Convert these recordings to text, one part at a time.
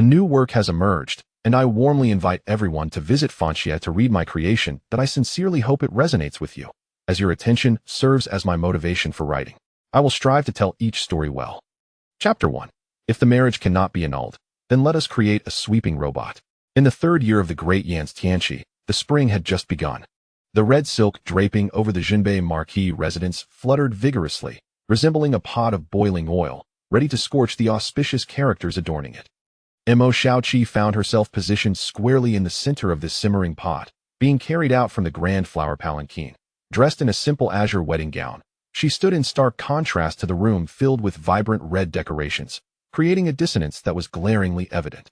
A new work has emerged, and I warmly invite everyone to visit Fanxie to read my creation that I sincerely hope it resonates with you, as your attention serves as my motivation for writing. I will strive to tell each story well. Chapter 1. If the marriage cannot be annulled, then let us create a sweeping robot. In the third year of the Great Yan's Tianqi, the spring had just begun. The red silk draping over the Zhenbei Marquis residence fluttered vigorously, resembling a pot of boiling oil, ready to scorch the auspicious characters adorning it. Mo Xiaoqi found herself positioned squarely in the center of this simmering pot, being carried out from the grand flower palanquin. Dressed in a simple azure wedding gown, she stood in stark contrast to the room filled with vibrant red decorations, creating a dissonance that was glaringly evident.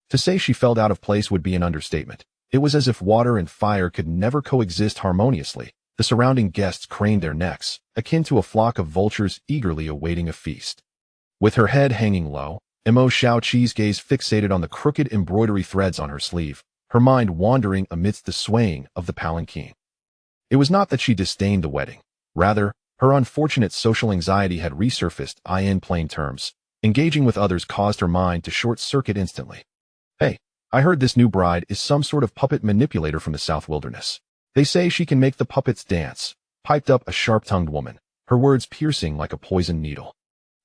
To say she felt out of place would be an understatement. It was as if water and fire could never coexist harmoniously. The surrounding guests craned their necks, akin to a flock of vultures eagerly awaiting a feast. With her head hanging low, Mo Xiaoqi's gaze fixated on the crooked embroidery threads on her sleeve, her mind wandering amidst the swaying of the palanquin. It was not that she disdained the wedding. Rather, her unfortunate social anxiety had resurfaced. In plain terms, engaging with others caused her mind to short-circuit instantly. Hey, I heard this new bride is some sort of puppet manipulator from the South Wilderness. They say she can make the puppets dance, piped up a sharp-tongued woman, her words piercing like a poisoned needle.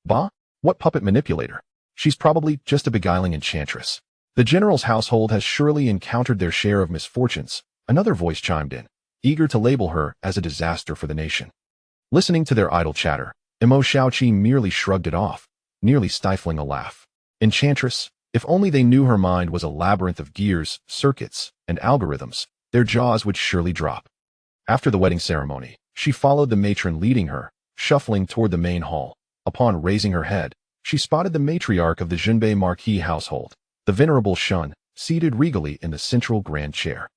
Bah? What puppet manipulator? She's probably just a beguiling enchantress. The general's household has surely encountered their share of misfortunes, another voice chimed in, eager to label her as a disaster for the nation. Listening to their idle chatter, Mo Xiaoqi merely shrugged it off, nearly stifling a laugh. Enchantress? If only they knew her mind was a labyrinth of gears, circuits, and algorithms, their jaws would surely drop. After the wedding ceremony, she followed the matron leading her, shuffling toward the main hall. Upon raising her head, she spotted the matriarch of the Zhenbei Marquis household, the venerable Shun, seated regally in the central grand chair.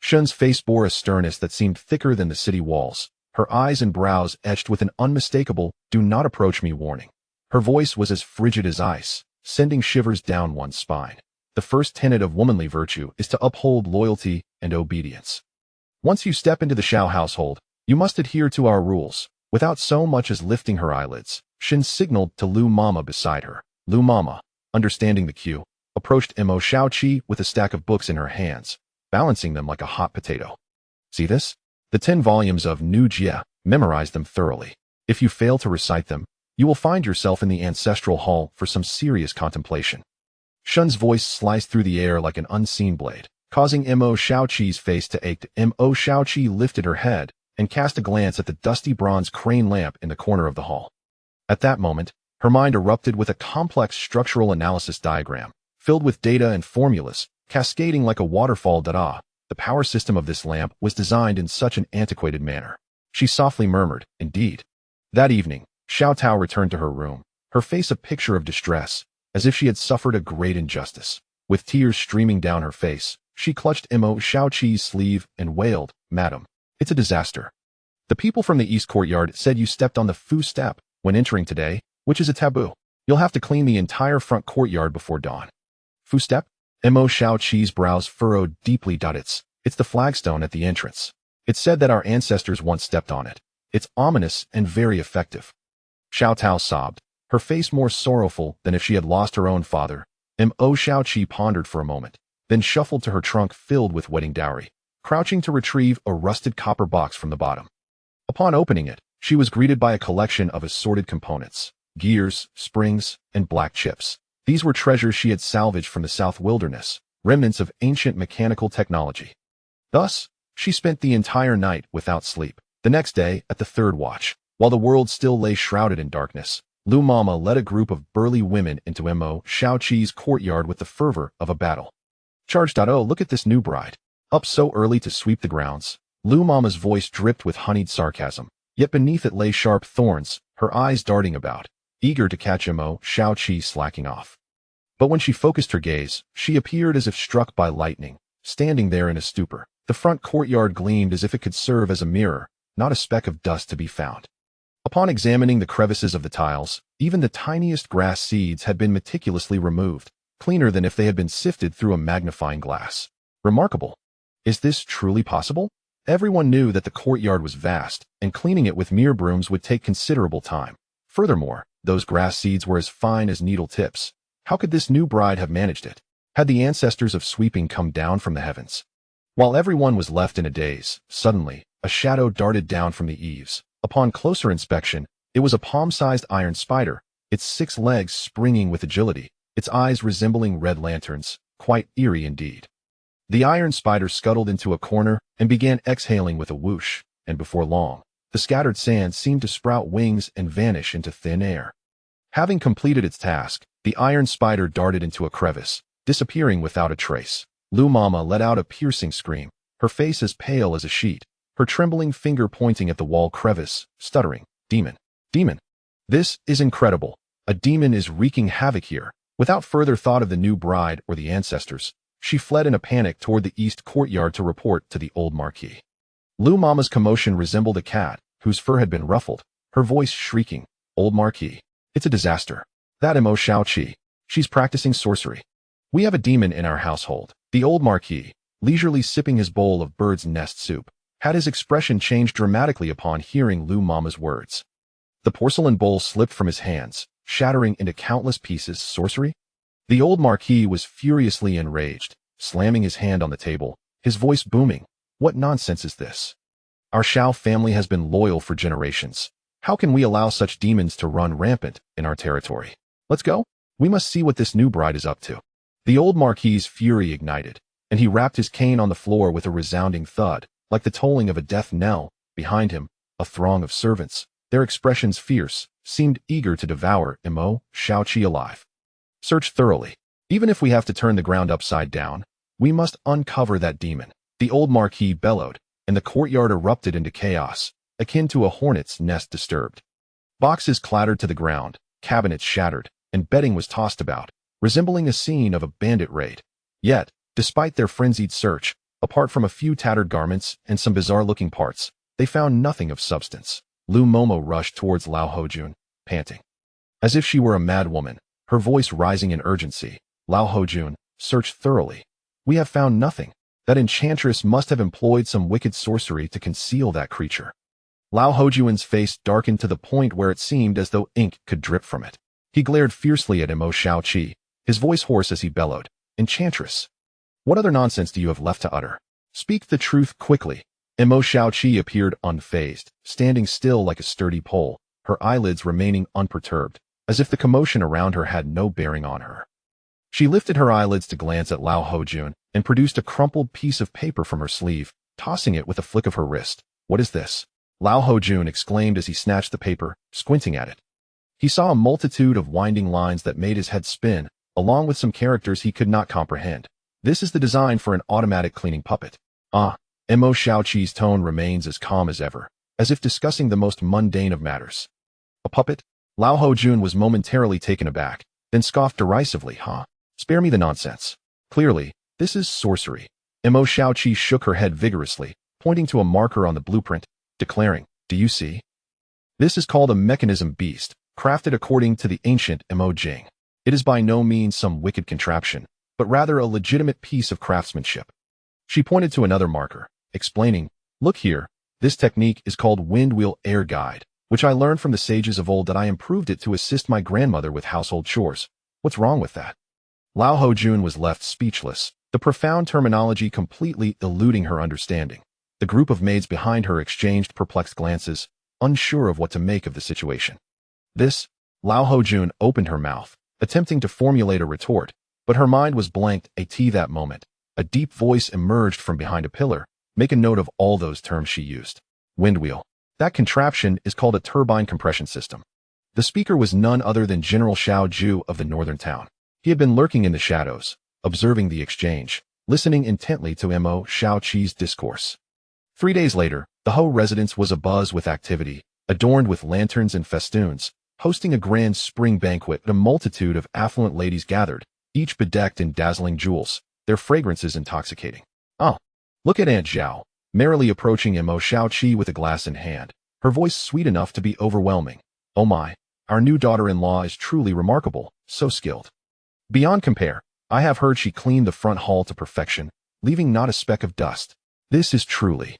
Shun's face bore a sternness that seemed thicker than the city walls, her eyes and brows etched with an unmistakable, "Do not approach me" warning. Her voice was as frigid as ice, sending shivers down one's spine. The first tenet of womanly virtue is to uphold loyalty and obedience. Once you step into the Xiao household, you must adhere to our rules. Without so much as lifting her eyelids, Shin signaled to Lu Mama beside her. Lu Mama, understanding the cue, approached Mo Xiaoqi with a stack of books in her hands, balancing them like a hot potato. See this? The 10 volumes of Nu Jie, memorize them thoroughly. If you fail to recite them, you will find yourself in the ancestral hall for some serious contemplation. Shun's voice sliced through the air like an unseen blade, causing Mo Xiaoqi's face to ache. Mo Xiaoqi lifted her head and cast a glance at the dusty bronze crane lamp in the corner of the hall. At that moment, her mind erupted with a complex structural analysis diagram, filled with data and formulas, cascading like a waterfall. The power system of this lamp was designed in such an antiquated manner. She softly murmured, "Indeed." That evening, Xiao Tao returned to her room, her face a picture of distress, as if she had suffered a great injustice. With tears streaming down her face, she clutched Mo Xiaoqi's sleeve and wailed, "Madam, it's a disaster. The people from the East Courtyard said you stepped on the Fu step when entering today, which is a taboo. You'll have to clean the entire front courtyard before dawn." Fu step? Mo Xiaoqi's brows furrowed deeply. It's the flagstone at the entrance. It's said that our ancestors once stepped on it. It's ominous and very effective. Xiao Tao sobbed, her face more sorrowful than if she had lost her own father. Mo Xiaoqi pondered for a moment, then shuffled to her trunk filled with wedding dowry, crouching to retrieve a rusted copper box from the bottom. Upon opening it, she was greeted by a collection of assorted components, gears, springs, and black chips. These were treasures she had salvaged from the South Wilderness, remnants of ancient mechanical technology. Thus, she spent the entire night without sleep. The next day, at the third watch, while the world still lay shrouded in darkness, Lu Mama led a group of burly women into Mo Xiaoqi's courtyard with the fervor of a battle. Charged. Oh, look at this new bride. Up so early to sweep the grounds. Lu Mama's voice dripped with honeyed sarcasm, yet beneath it lay sharp thorns, her eyes darting about, eager to catch Mo Xiaoqi slacking off. But when she focused her gaze, she appeared as if struck by lightning, standing there in a stupor. The front courtyard gleamed as if it could serve as a mirror, not a speck of dust to be found. Upon examining the crevices of the tiles, even the tiniest grass seeds had been meticulously removed, cleaner than if they had been sifted through a magnifying glass. Remarkable. Is this truly possible? Everyone knew that the courtyard was vast, and cleaning it with mere brooms would take considerable time. Furthermore, those grass seeds were as fine as needle tips, How could this new bride have managed it? Had the ancestors of sweeping come down from the heavens? While everyone was left in a daze, suddenly, a shadow darted down from the eaves. Upon closer inspection, it was a palm-sized iron spider, its 6 legs springing with agility, its eyes resembling red lanterns, quite eerie indeed. The iron spider scuttled into a corner and began exhaling with a whoosh, and before long, the scattered sand seemed to sprout wings and vanish into thin air. Having completed its task, the iron spider darted into a crevice, disappearing without a trace. Lu Mama let out a piercing scream, her face as pale as a sheet, her trembling finger pointing at the wall crevice, stuttering, "Demon! Demon! This is incredible! A demon is wreaking havoc here." Without further thought of the new bride or the ancestors, she fled in a panic toward the east courtyard to report to the old Marquis. Lu Mama's commotion resembled a cat, whose fur had been ruffled, her voice shrieking, "Old Marquis, it's a disaster. That Mo Xiaoqi, she's practicing sorcery. We have a demon in our household." The old Marquis, leisurely sipping his bowl of bird's nest soup, had his expression changed dramatically upon hearing Lu Mama's words. The porcelain bowl slipped from his hands, shattering into countless pieces. Sorcery? The old Marquis was furiously enraged, slamming his hand on the table, his voice booming. "What nonsense is this? Our Xiao family has been loyal for generations. How can we allow such demons to run rampant in our territory? Let's go. We must see what this new bride is up to." The old Marquis's fury ignited, and he rapped his cane on the floor with a resounding thud, like the tolling of a death knell. Behind him, a throng of servants, their expressions fierce, seemed eager to devour Mo Xiaoqi alive. "Search thoroughly. Even if we have to turn the ground upside down, we must uncover that demon," the old Marquis bellowed, and the courtyard erupted into chaos, akin to a hornet's nest disturbed. Boxes clattered to the ground, cabinets shattered, and bedding was tossed about, resembling a scene of a bandit raid. Yet, despite their frenzied search, apart from a few tattered garments and some bizarre-looking parts, they found nothing of substance. Lu Momo rushed towards Lao Hojun, panting. As if she were a mad woman, her voice rising in urgency. "Lao Hojun, search thoroughly. We have found nothing. That enchantress must have employed some wicked sorcery to conceal that creature." Lao Hojun's face darkened to the point where it seemed as though ink could drip from it. He glared fiercely at Mo Xiaoqi, his voice hoarse as he bellowed, "Enchantress! What other nonsense do you have left to utter? Speak the truth quickly." Mo Xiaoqi appeared unfazed, standing still like a sturdy pole, her eyelids remaining unperturbed, as if the commotion around her had no bearing on her. She lifted her eyelids to glance at Lao Hojun and produced a crumpled piece of paper from her sleeve, tossing it with a flick of her wrist. "What is this?" Lao Hojun exclaimed as he snatched the paper, squinting at it. He saw a multitude of winding lines that made his head spin, along with some characters he could not comprehend. "This is the design for an automatic cleaning puppet." "Ah." Mo Xiaoqi's tone remains as calm as ever, as if discussing the most mundane of matters. "A puppet?" Lao Hojun was momentarily taken aback, then scoffed derisively. "Huh? Spare me the nonsense. Clearly, this is sorcery." Mo Xiaoqi shook her head vigorously, pointing to a marker on the blueprint, declaring, "Do you see? This is called a mechanism beast, crafted according to the ancient Mo Jing. It is by no means some wicked contraption, but rather a legitimate piece of craftsmanship." She pointed to another marker, explaining, "Look here, this technique is called wind wheel air guide, which I learned from the sages of old that I improved it to assist my grandmother with household chores. What's wrong with that?" Lao Hojun was left speechless, the profound terminology completely eluding her understanding. The group of maids behind her exchanged perplexed glances, unsure of what to make of the situation. "This?" Lao Hojun opened her mouth, attempting to formulate a retort, but her mind was blanked. That moment, a deep voice emerged from behind a pillar. "Make a note of all those terms she used. Windwheel. That contraption is called a turbine compression system." The speaker was none other than General Xiao Ju of the northern town. He had been lurking in the shadows, observing the exchange, listening intently to Mo Xiaoqi's discourse. 3 days later, the Ho residence was abuzz with activity, adorned with lanterns and festoons, hosting a grand spring banquet. A multitude of affluent ladies gathered, each bedecked in dazzling jewels, their fragrances intoxicating. "Oh, look at Aunt Zhao," merrily approaching Mo Xiaoqi with a glass in hand, her voice sweet enough to be overwhelming. "Oh my, our new daughter-in-law is truly remarkable, so skilled. Beyond compare, I have heard she cleaned the front hall to perfection, leaving not a speck of dust. This is truly..."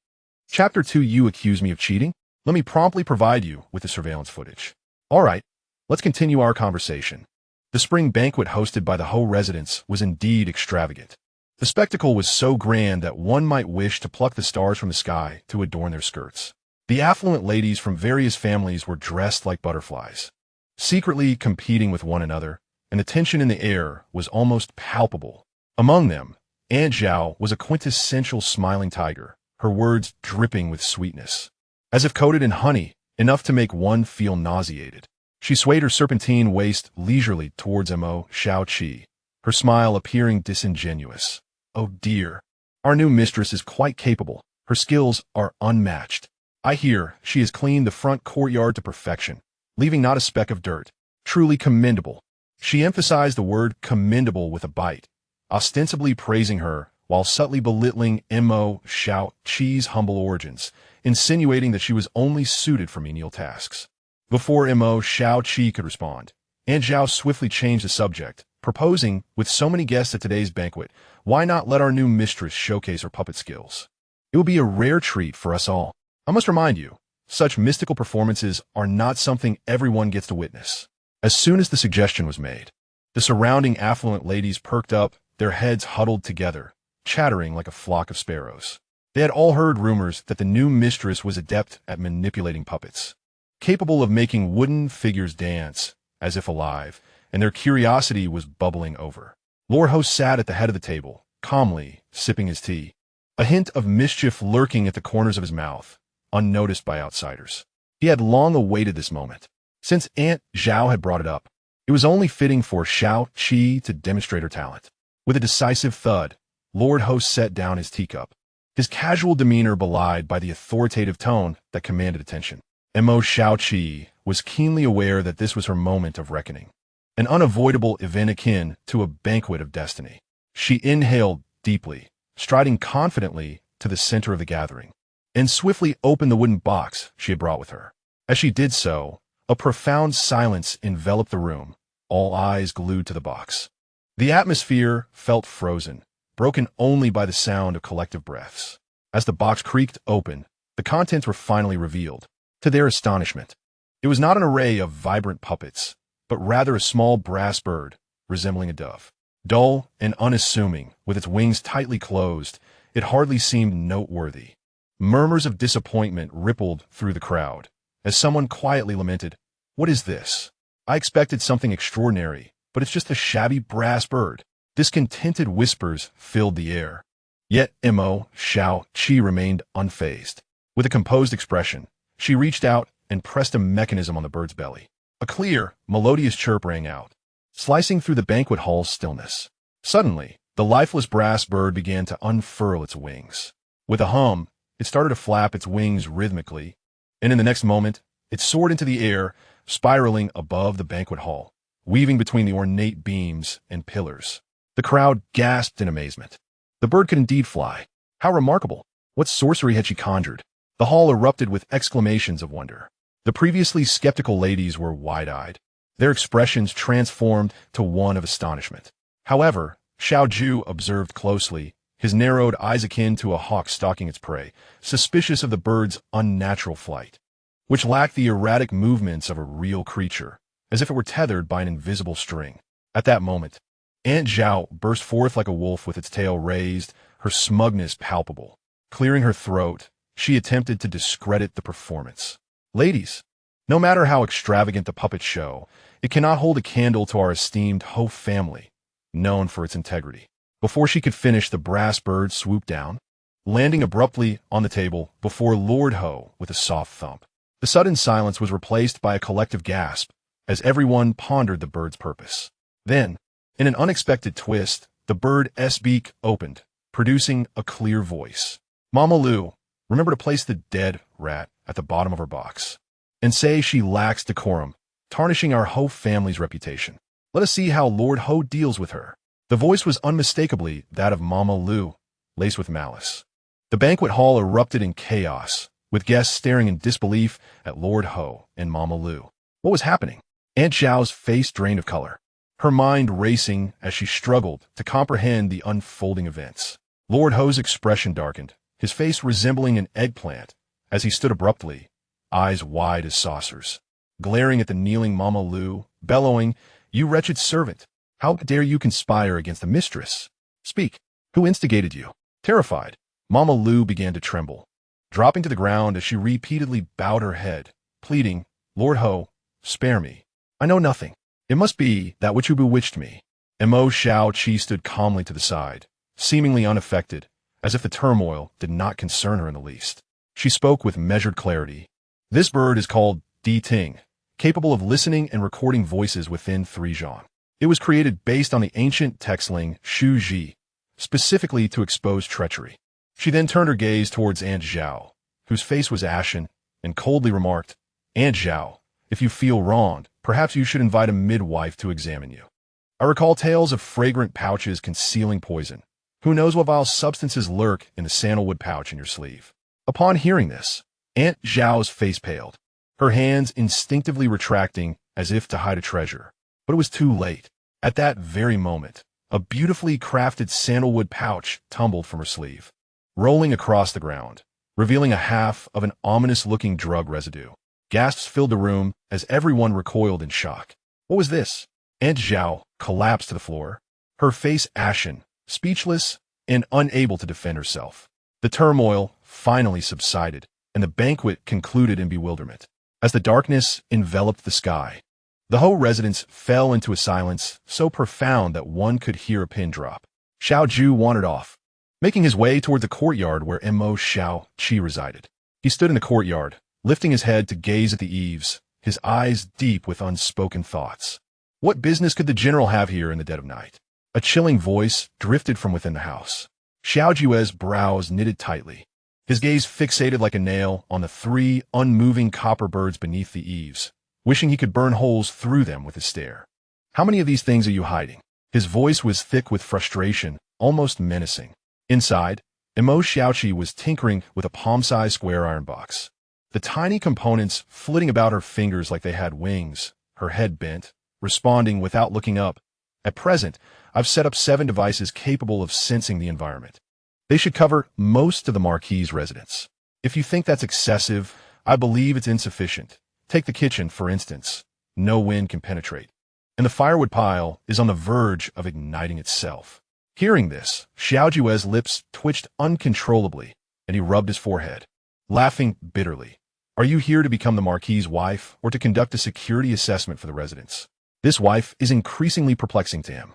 Chapter 2. You accuse me of cheating? Let me promptly provide you with the surveillance footage. All right, let's continue our conversation. The spring banquet hosted by the Ho residence was indeed extravagant. The spectacle was so grand that one might wish to pluck the stars from the sky to adorn their skirts. The affluent ladies from various families were dressed like butterflies, secretly competing with one another, and the tension in the air was almost palpable. Among them, Aunt Zhao was a quintessential smiling tiger, her words dripping with sweetness, as if coated in honey, enough to make one feel nauseated. She swayed her serpentine waist leisurely towards Mo Xiaoqi, her smile appearing disingenuous. "Oh dear, our new mistress is quite capable. Her skills are unmatched. I hear she has cleaned the front courtyard to perfection, leaving not a speck of dirt. Truly commendable." She emphasized the word commendable with a bite, ostensibly praising her while subtly belittling Mo Xiaoqi's humble origins, insinuating that she was only suited for menial tasks. Before Mo Xiaoqi could respond, Aunt Zhao swiftly changed the subject, proposing, with so many guests at today's banquet, why not let our new mistress showcase her puppet skills? It will be a rare treat for us all. I must remind you, such mystical performances are not something everyone gets to witness. As soon as the suggestion was made, the surrounding affluent ladies perked up, their heads huddled together, chattering like a flock of sparrows. They had all heard rumors that the new mistress was adept at manipulating puppets, capable of making wooden figures dance, as if alive, and their curiosity was bubbling over. Lord Ho sat at the head of the table, calmly sipping his tea, a hint of mischief lurking at the corners of his mouth, unnoticed by outsiders. He had long awaited this moment. Since Aunt Zhao had brought it up, it was only fitting for Xiaoqi to demonstrate her talent. With a decisive thud, Lord Ho set down his teacup, his casual demeanor belied by the authoritative tone that commanded attention. Mo Xiaoqi was keenly aware that this was her moment of reckoning, an unavoidable event akin to a banquet of destiny. She inhaled deeply, striding confidently to the center of the gathering, and swiftly opened the wooden box she had brought with her. As she did so, a profound silence enveloped the room, all eyes glued to the box. The atmosphere felt frozen, broken only by the sound of collective breaths. As the box creaked open, the contents were finally revealed. To their astonishment, it was not an array of vibrant puppets, but rather a small brass bird, resembling a dove. Dull and unassuming, with its wings tightly closed, it hardly seemed noteworthy. Murmurs of disappointment rippled through the crowd, as someone quietly lamented, "What is this? I expected something extraordinary, but it's just a shabby brass bird." Discontented whispers filled the air. Yet Mo Xiaoqi remained unfazed. With a composed expression, she reached out and pressed a mechanism on the bird's belly. A clear, melodious chirp rang out, slicing through the banquet hall's stillness. Suddenly, the lifeless brass bird began to unfurl its wings. With a hum, it started to flap its wings rhythmically, and in the next moment, it soared into the air, spiraling above the banquet hall, weaving between the ornate beams and pillars. The crowd gasped in amazement. The bird could indeed fly. How remarkable! What sorcery had she conjured? The hall erupted with exclamations of wonder. The previously skeptical ladies were wide-eyed, their expressions transformed to one of astonishment. However, Xiao Ju observed closely, his narrowed eyes akin to a hawk stalking its prey, suspicious of the bird's unnatural flight, which lacked the erratic movements of a real creature, as if it were tethered by an invisible string. At that moment, Aunt Zhao burst forth like a wolf with its tail raised, her smugness palpable. Clearing her throat, she attempted to discredit the performance. "Ladies, no matter how extravagant the puppet show, it cannot hold a candle to our esteemed Ho family, known for its integrity." Before she could finish, the brass bird swooped down, landing abruptly on the table before Lord Ho with a soft thump. The sudden silence was replaced by a collective gasp as everyone pondered the bird's purpose. Then, in an unexpected twist, the bird's beak opened, producing a clear voice. "Mama Lu, remember to place the dead rat at the bottom of her box, and say she lacks decorum, tarnishing our Ho family's reputation. Let us see how Lord Ho deals with her." The voice was unmistakably that of Mama Lu, laced with malice. The banquet hall erupted in chaos, with guests staring in disbelief at Lord Ho and Mama Lu. What was happening? Aunt Zhao's face drained of color, her mind racing as she struggled to comprehend the unfolding events. Lord Ho's expression darkened, his face resembling an eggplant, as he stood abruptly, eyes wide as saucers, glaring at the kneeling Mama Lu, bellowing, You wretched servant! How dare you conspire against the mistress? Speak! Who instigated you? Terrified, Mama Lu began to tremble, dropping to the ground as she repeatedly bowed her head, pleading, Lord Ho, spare me. I know nothing. It must be that which you bewitched me. And Mo Xiaoqi stood calmly to the side, seemingly unaffected, as if the turmoil did not concern her in the least. She spoke with measured clarity. This bird is called Di Ting, capable of listening and recording voices within 3 zhang. It was created based on the ancient textling Shu Ji, specifically to expose treachery. She then turned her gaze towards Aunt Zhao, whose face was ashen, and coldly remarked, Aunt Zhao, if you feel wronged, perhaps you should invite a midwife to examine you. I recall tales of fragrant pouches concealing poison. Who knows what vile substances lurk in the sandalwood pouch in your sleeve? Upon hearing this, Aunt Zhao's face paled, her hands instinctively retracting as if to hide a treasure. But it was too late. At that very moment, a beautifully crafted sandalwood pouch tumbled from her sleeve, rolling across the ground, revealing a half of an ominous-looking drug residue. Gasps filled the room as everyone recoiled in shock. What was this? Aunt Zhao collapsed to the floor, her face ashen, speechless, and unable to defend herself. The turmoil finally subsided, and the banquet concluded in bewilderment. As the darkness enveloped the sky, the Ho residence fell into a silence so profound that one could hear a pin drop. Xiao Ju wandered off, making his way toward the courtyard where Mo Xiaoqi resided. He stood in the courtyard, lifting his head to gaze at the eaves, his eyes deep with unspoken thoughts. What business could the general have here in the dead of night? A chilling voice drifted from within the house. Xiao Jue's brows knitted tightly, his gaze fixated like a nail on the 3 unmoving copper birds beneath the eaves, wishing he could burn holes through them with his stare. How many of these things are you hiding? His voice was thick with frustration, almost menacing. Inside, Mo Xiaoqi was tinkering with a palm-sized square iron box, the tiny components flitting about her fingers like they had wings, her head bent, responding without looking up. At present, I've set up 7 devices capable of sensing the environment. They should cover most of the Marquis' residence. If you think that's excessive, I believe it's insufficient. Take the kitchen, for instance. No wind can penetrate, and the firewood pile is on the verge of igniting itself. Hearing this, Xiao Jue's lips twitched uncontrollably, and he rubbed his forehead, laughing bitterly. Are you here to become the Marquis' wife, or to conduct a security assessment for the residence? This wife is increasingly perplexing to him.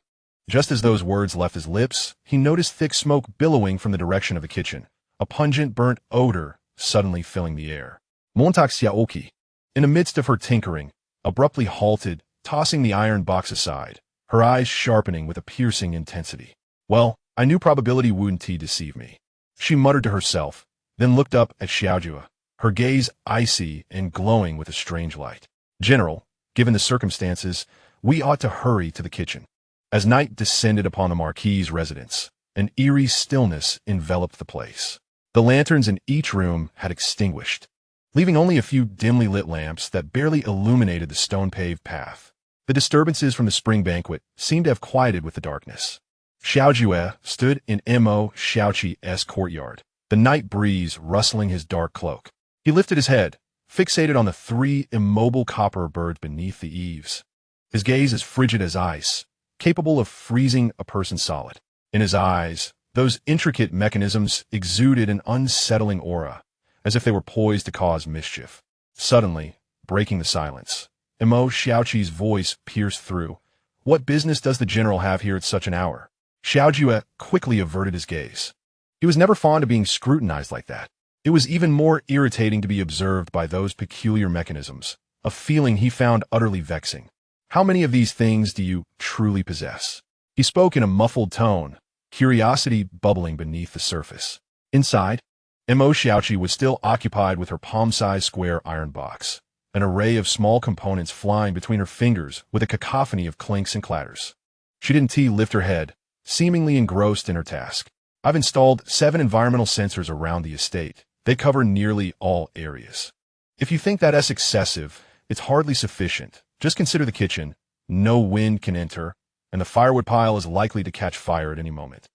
Just as those words left his lips, he noticed thick smoke billowing from the direction of the kitchen, a pungent burnt odor suddenly filling the air. Mo Xiaoqi, in the midst of her tinkering, abruptly halted, tossing the iron box aside, her eyes sharpening with a piercing intensity. Well, I knew probability wouldn't deceive me. She muttered to herself, then looked up at Xiaojue, her gaze icy and glowing with a strange light. General, given the circumstances, we ought to hurry to the kitchen. As night descended upon the Marquis' residence, an eerie stillness enveloped the place. The lanterns in each room had extinguished, leaving only a few dimly lit lamps that barely illuminated the stone-paved path. The disturbances from the spring banquet seemed to have quieted with the darkness. Xiao Jue stood in Mo Xiaoqi's courtyard, the night breeze rustling his dark cloak. He lifted his head, fixated on the 3 immobile copper birds beneath the eaves. His gaze as frigid as ice, capable of freezing a person solid. In his eyes, those intricate mechanisms exuded an unsettling aura, as if they were poised to cause mischief. Suddenly, breaking the silence, Mo Xiaoqi's voice pierced through. What business does the general have here at such an hour? Xiao Jue quickly averted his gaze. He was never fond of being scrutinized like that. It was even more irritating to be observed by those peculiar mechanisms, a feeling he found utterly vexing. How many of these things do you truly possess? He spoke in a muffled tone, curiosity bubbling beneath the surface. Inside, Mo Xiaoqi was still occupied with her palm-sized square iron box, an array of small components flying between her fingers with a cacophony of clinks and clatters. She didn't lift her head, seemingly engrossed in her task. I've installed 7 environmental sensors around the estate. They cover nearly all areas. If you think that's excessive, it's hardly sufficient. Just consider the kitchen. No wind can enter, and the firewood pile is likely to catch fire at any moment.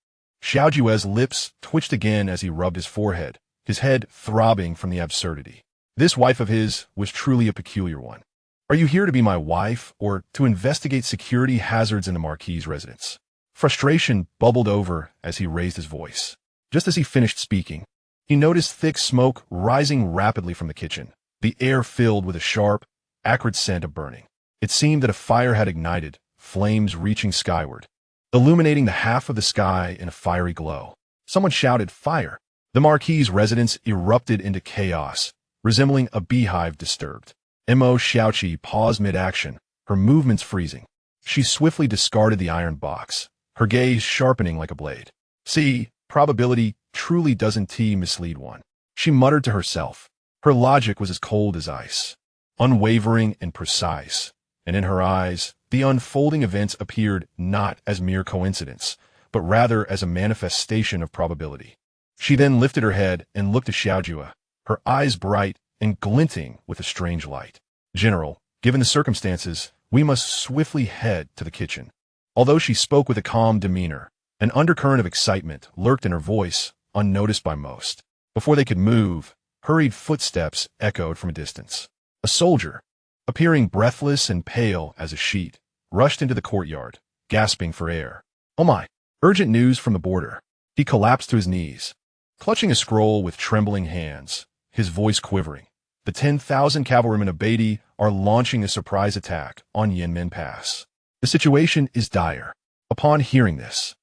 Xiao Jue's lips twitched again as he rubbed his forehead, his head throbbing from the absurdity. This wife of his was truly a peculiar one. Are you here to be my wife or to investigate security hazards in the Marquis' residence? Frustration bubbled over as he raised his voice. Just as he finished speaking, he noticed thick smoke rising rapidly from the kitchen, the air filled with a sharp, acrid scent of burning. It seemed that a fire had ignited, flames reaching skyward, illuminating the half of the sky in a fiery glow. Someone shouted, "Fire!" The Marquis' residence erupted into chaos, resembling a beehive disturbed. Mo Xiaoqi paused mid-action, her movements freezing. She swiftly discarded the iron box, her gaze sharpening like a blade. "See, probability truly doesn't mislead one," she muttered to herself. Her logic was as cold as ice, unwavering and precise, and in her eyes, the unfolding events appeared not as mere coincidence, but rather as a manifestation of probability. She then lifted her head and looked at Xiaojue, her eyes bright and glinting with a strange light. "General, given the circumstances, we must swiftly head to the kitchen." Although she spoke with a calm demeanor, an undercurrent of excitement lurked in her voice, unnoticed by most. Before they could move, hurried footsteps echoed from a distance. A soldier, appearing breathless and pale as a sheet, rushed into the courtyard, gasping for air. "Oh my! Urgent news from the border." He collapsed to his knees, clutching a scroll with trembling hands, his voice quivering. "The 10,000 cavalrymen of Beatty are launching a surprise attack on Yanmen Pass. The situation is dire." Upon hearing this,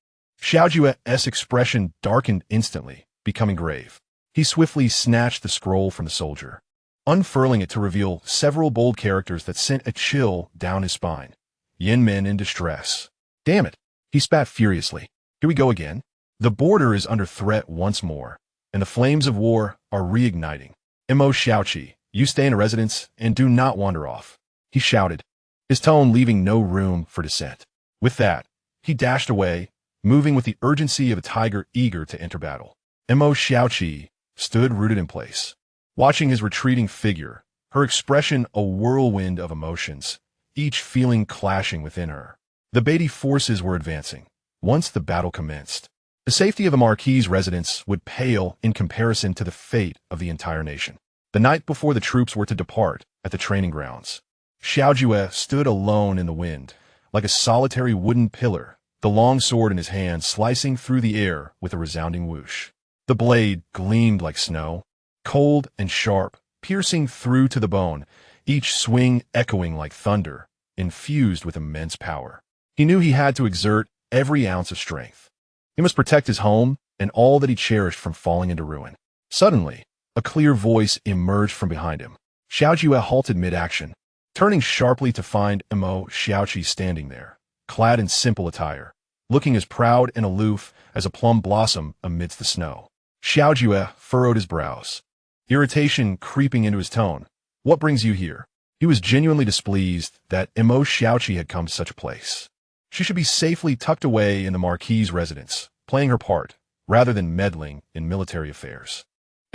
Xiaojue's expression darkened instantly, becoming grave. He swiftly snatched the scroll from the soldier, unfurling it to reveal several bold characters that sent a chill down his spine. "Yanmen in distress." "Damn it!" he spat furiously. "Here we go again." The border is under threat once more, and the flames of war are reigniting. "Mo Xiaoqi, you stay in a residence and do not wander off," he shouted, his tone leaving no room for dissent. With that, he dashed away, moving with the urgency of a tiger eager to enter battle. Mo Xiaoqi stood rooted in place, watching his retreating figure, her expression a whirlwind of emotions, each feeling clashing within her. The Beatty forces were advancing. Once the battle commenced, the safety of the Marquis' residence would pale in comparison to the fate of the entire nation. The night before the troops were to depart at the training grounds, Xiaojue stood alone in the wind, like a solitary wooden pillar, the long sword in his hand slicing through the air with a resounding whoosh. The blade gleamed like snow, cold and sharp, piercing through to the bone, each swing echoing like thunder, infused with immense power. He knew he had to exert every ounce of strength. He must protect his home and all that he cherished from falling into ruin. Suddenly, a clear voice emerged from behind him. Xiaojue halted mid-action, turning sharply to find Mo Xiaoqi standing there, clad in simple attire, looking as proud and aloof as a plum blossom amidst the snow. Xiaojue furrowed his brows, irritation creeping into his tone. "What brings you here?" He was genuinely displeased that Mo Xiaoqi had come to such a place. She should be safely tucked away in the Marquis' residence, playing her part, rather than meddling in military affairs.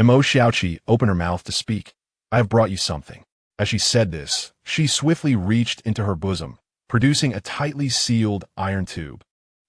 Mo Xiaoqi opened her mouth to speak. "I have brought you something." As she said this, she swiftly reached into her bosom, producing a tightly sealed iron tube,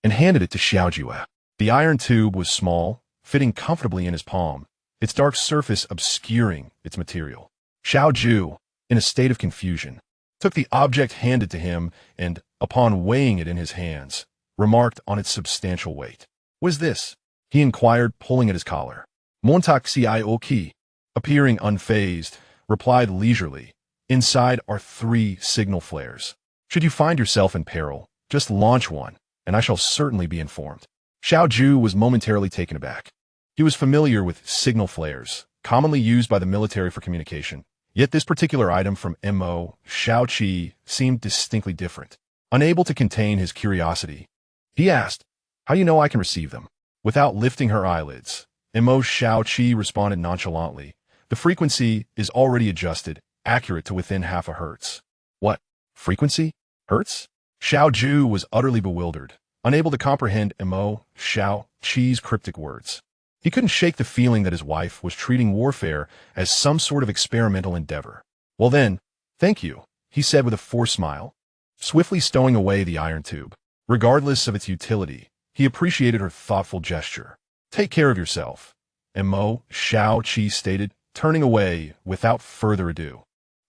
and handed it to Xiaojue. The iron tube was small, fitting comfortably in his palm, its dark surface obscuring its material. Xiaojue, in a state of confusion, took the object handed to him and, upon weighing it in his hands, remarked on its substantial weight. "What is this?" he inquired, pulling at his collar. Tianqi, appearing unfazed, replied leisurely, "Inside are 3 signal flares. Should you find yourself in peril, just launch one, and I shall certainly be informed." Xiaojue was momentarily taken aback. He was familiar with signal flares, commonly used by the military for communication, yet this particular item from Mo Xiaoqi seemed distinctly different. Unable to contain his curiosity, he asked, "How do you know I can receive them?" Without lifting her eyelids, Mo Xiaoqi responded nonchalantly, "The frequency is already adjusted, accurate to within half a hertz." "What? Frequency? Hertz?" Xiaojue was utterly bewildered, unable to comprehend Mo Xiaoqi's cryptic words. He couldn't shake the feeling that his wife was treating warfare as some sort of experimental endeavor. "Well then, thank you," he said with a forced smile, swiftly stowing away the iron tube. Regardless of its utility, he appreciated her thoughtful gesture. "Take care of yourself," Mo Xiaoqi stated, turning away without further ado.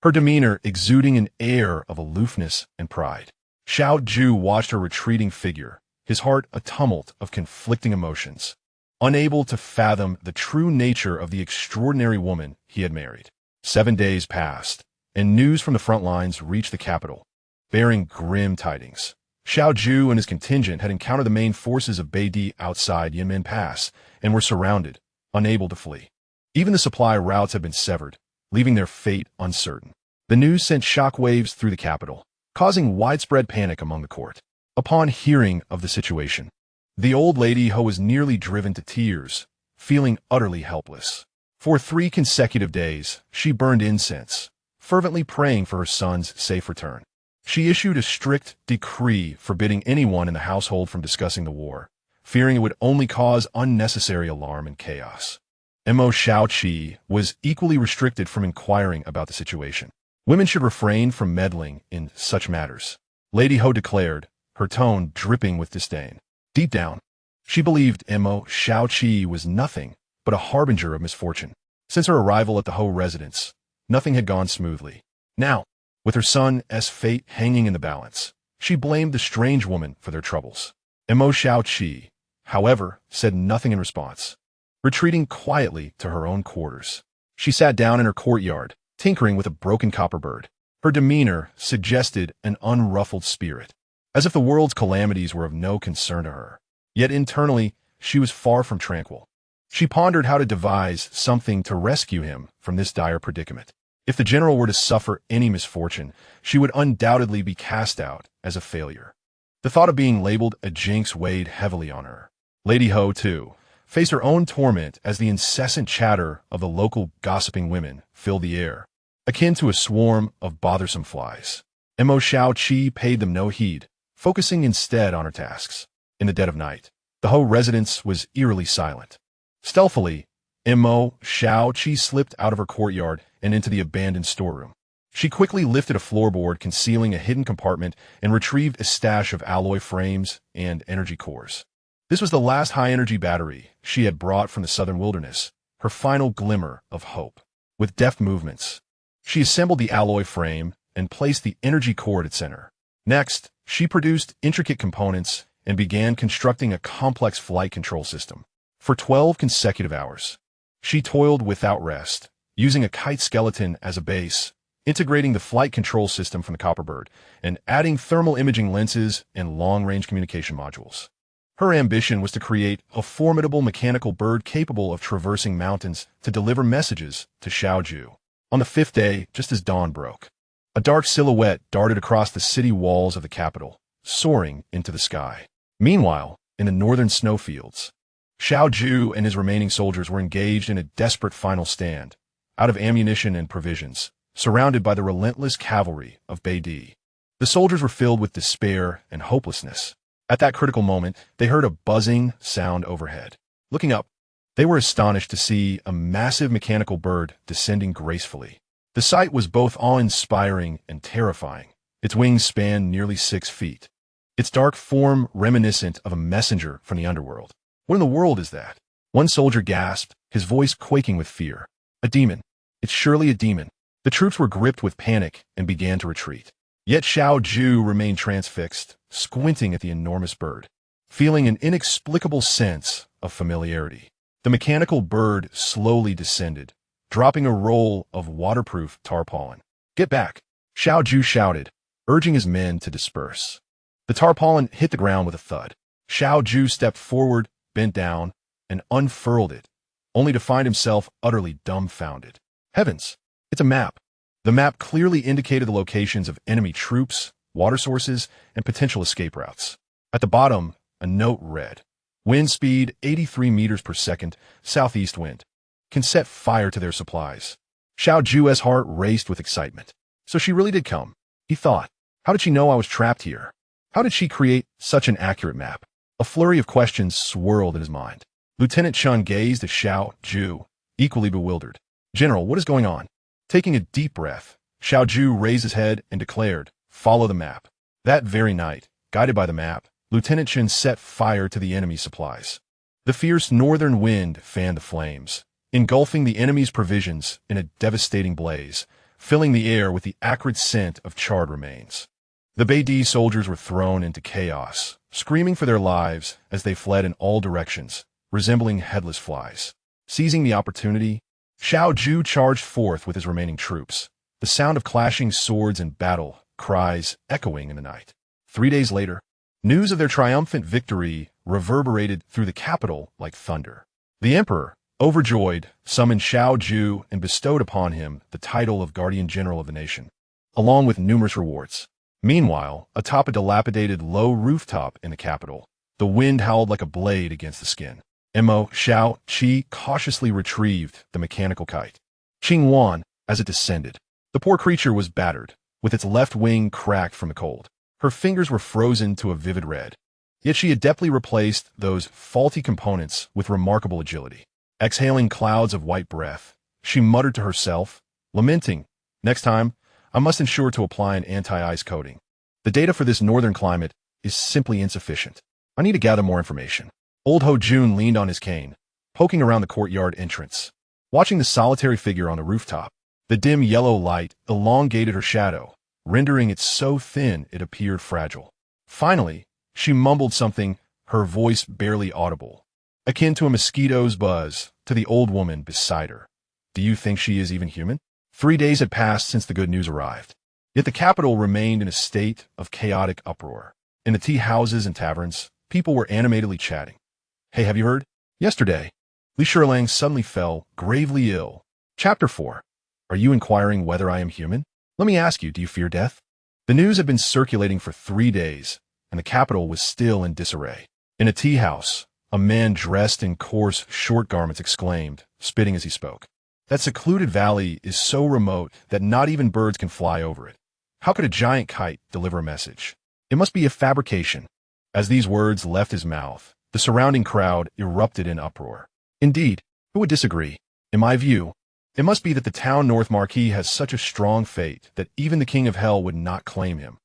her demeanor exuding an air of aloofness and pride. Xiao Zhu watched her retreating figure, his heart a tumult of conflicting emotions, unable to fathom the true nature of the extraordinary woman he had married. 7 days passed, and news from the front lines reached the capital, bearing grim tidings. Xiao Zhu and his contingent had encountered the main forces of Beidi outside Yinmen Pass and were surrounded, unable to flee. Even the supply routes had been severed, leaving their fate uncertain. The news sent shockwaves through the capital, causing widespread panic among the court. Upon hearing of the situation, the old lady Ho was nearly driven to tears, feeling utterly helpless. For 3 consecutive days, she burned incense, fervently praying for her son's safe return. She issued a strict decree forbidding anyone in the household from discussing the war, fearing it would only cause unnecessary alarm and chaos. Mo Xiaoqi was equally restricted from inquiring about the situation. Women should refrain from meddling in such matters, Lady Ho declared, her tone dripping with disdain. Deep down, she believed Mo Xiaoqi was nothing but a harbinger of misfortune. Since her arrival at the Ho residence, nothing had gone smoothly. Now, with her son's fate hanging in the balance, she blamed the strange woman for their troubles. Mo Xiaoqi, however, said nothing in response. Retreating quietly to her own quarters, she sat down in her courtyard, tinkering with a broken copper bird. Her demeanor suggested an unruffled spirit, as if the world's calamities were of no concern to her. Yet internally, she was far from tranquil. She pondered how to devise something to rescue him from this dire predicament. If the general were to suffer any misfortune, she would undoubtedly be cast out as a failure. The thought of being labeled a jinx weighed heavily on her. Lady Ho, too, faced her own torment as the incessant chatter of the local gossiping women filled the air, akin to a swarm of bothersome flies. Mo Xiaoqi paid them no heed, focusing instead on her tasks. In the dead of night, the Ho residence was eerily silent. Stealthily, Mo Xiaoqi slipped out of her courtyard and into the abandoned storeroom. She quickly lifted a floorboard concealing a hidden compartment and retrieved a stash of alloy frames and energy cores. This was the last high-energy battery she had brought from the southern wilderness, her final glimmer of hope. With deft movements, she assembled the alloy frame and placed the energy core at its center. Next, she produced intricate components and began constructing a complex flight control system. For 12 consecutive hours, she toiled without rest, using a kite skeleton as a base, integrating the flight control system from the Copperbird, and adding thermal imaging lenses and long-range communication modules. Her ambition was to create a formidable mechanical bird capable of traversing mountains to deliver messages to Xiao Zhu. On the 5th day, just as dawn broke, a dark silhouette darted across the city walls of the capital, soaring into the sky. Meanwhile, in the northern snowfields, Xiao Zhu and his remaining soldiers were engaged in a desperate final stand, out of ammunition and provisions, surrounded by the relentless cavalry of Beidi. The soldiers were filled with despair and hopelessness. At that critical moment, they heard a buzzing sound overhead. Looking up, they were astonished to see a massive mechanical bird descending gracefully. The sight was both awe-inspiring and terrifying. Its wings spanned nearly 6 feet, its dark form reminiscent of a messenger from the underworld. What in the world is that? One soldier gasped, his voice quaking with fear. A demon. It's surely a demon. The troops were gripped with panic and began to retreat. Yet Xiao Zhu remained transfixed, squinting at the enormous bird, feeling an inexplicable sense of familiarity. The mechanical bird slowly descended, dropping a roll of waterproof tarpaulin. "Get back!" Xiao Zhu shouted, urging his men to disperse. The tarpaulin hit the ground with a thud. Xiao Zhu stepped forward, bent down, and unfurled it, only to find himself utterly dumbfounded. Heavens! It's a map. The map clearly indicated the locations of enemy troops, water sources, and potential escape routes. At the bottom, a note read, "Wind speed 83 meters per second, southeast wind. Can set fire to their supplies." Xiao Zhu's heart raced with excitement. So she really did come, he thought. How did she know I was trapped here? How did she create such an accurate map? A flurry of questions swirled in his mind. Lieutenant Chun gazed at Xiao Zhu, equally bewildered. "General, what is going on?" Taking a deep breath, Xiao Zhu raised his head and declared, "Follow the map." That very night, guided by the map, Lieutenant Chen set fire to the enemy's supplies. The fierce northern wind fanned the flames, engulfing the enemy's provisions in a devastating blaze, filling the air with the acrid scent of charred remains. The Beidi soldiers were thrown into chaos, screaming for their lives as they fled in all directions, resembling headless flies. Seizing the opportunity, Xiao Ju charged forth with his remaining troops, the sound of clashing swords and battle cries echoing in the night. 3 days later, news of their triumphant victory reverberated through the capital like thunder. The emperor, overjoyed, summoned Xiao Ju and bestowed upon him the title of Guardian General of the nation, along with numerous rewards. Meanwhile, atop a dilapidated low rooftop in the capital, the wind howled like a blade against the skin. Mo Xiaoqi cautiously retrieved the mechanical kite. Qing Wan, as it descended. The poor creature was battered, with its left wing cracked from the cold. Her fingers were frozen to a vivid red. Yet she adeptly replaced those faulty components with remarkable agility. Exhaling clouds of white breath, she muttered to herself, lamenting, "Next time, I must ensure to apply an anti-ice coating. The data for this northern climate is simply insufficient. I need to gather more information." Old Ho Jun leaned on his cane, poking around the courtyard entrance. Watching the solitary figure on the rooftop, the dim yellow light elongated her shadow, rendering it so thin it appeared fragile. Finally, she mumbled something, her voice barely audible, akin to a mosquito's buzz, to the old woman beside her. "Do you think she is even human?" 3 days had passed since the good news arrived, yet the capital remained in a state of chaotic uproar. In the tea houses and taverns, people were animatedly chatting. "Hey, have you heard? Yesterday, Li Shilang suddenly fell gravely ill." Chapter 4. Are you inquiring whether I am human? Let me ask you, do you fear death? The news had been circulating for 3 days, and the capital was still in disarray. In a tea house, a man dressed in coarse, short garments exclaimed, spitting as he spoke, "That secluded valley is so remote that not even birds can fly over it. How could a giant kite deliver a message? It must be a fabrication." As these words left his mouth, the surrounding crowd erupted in uproar. Indeed, who would disagree? In my view, it must be that the town North Marquis has such a strong fate that even the King of Hell would not claim him.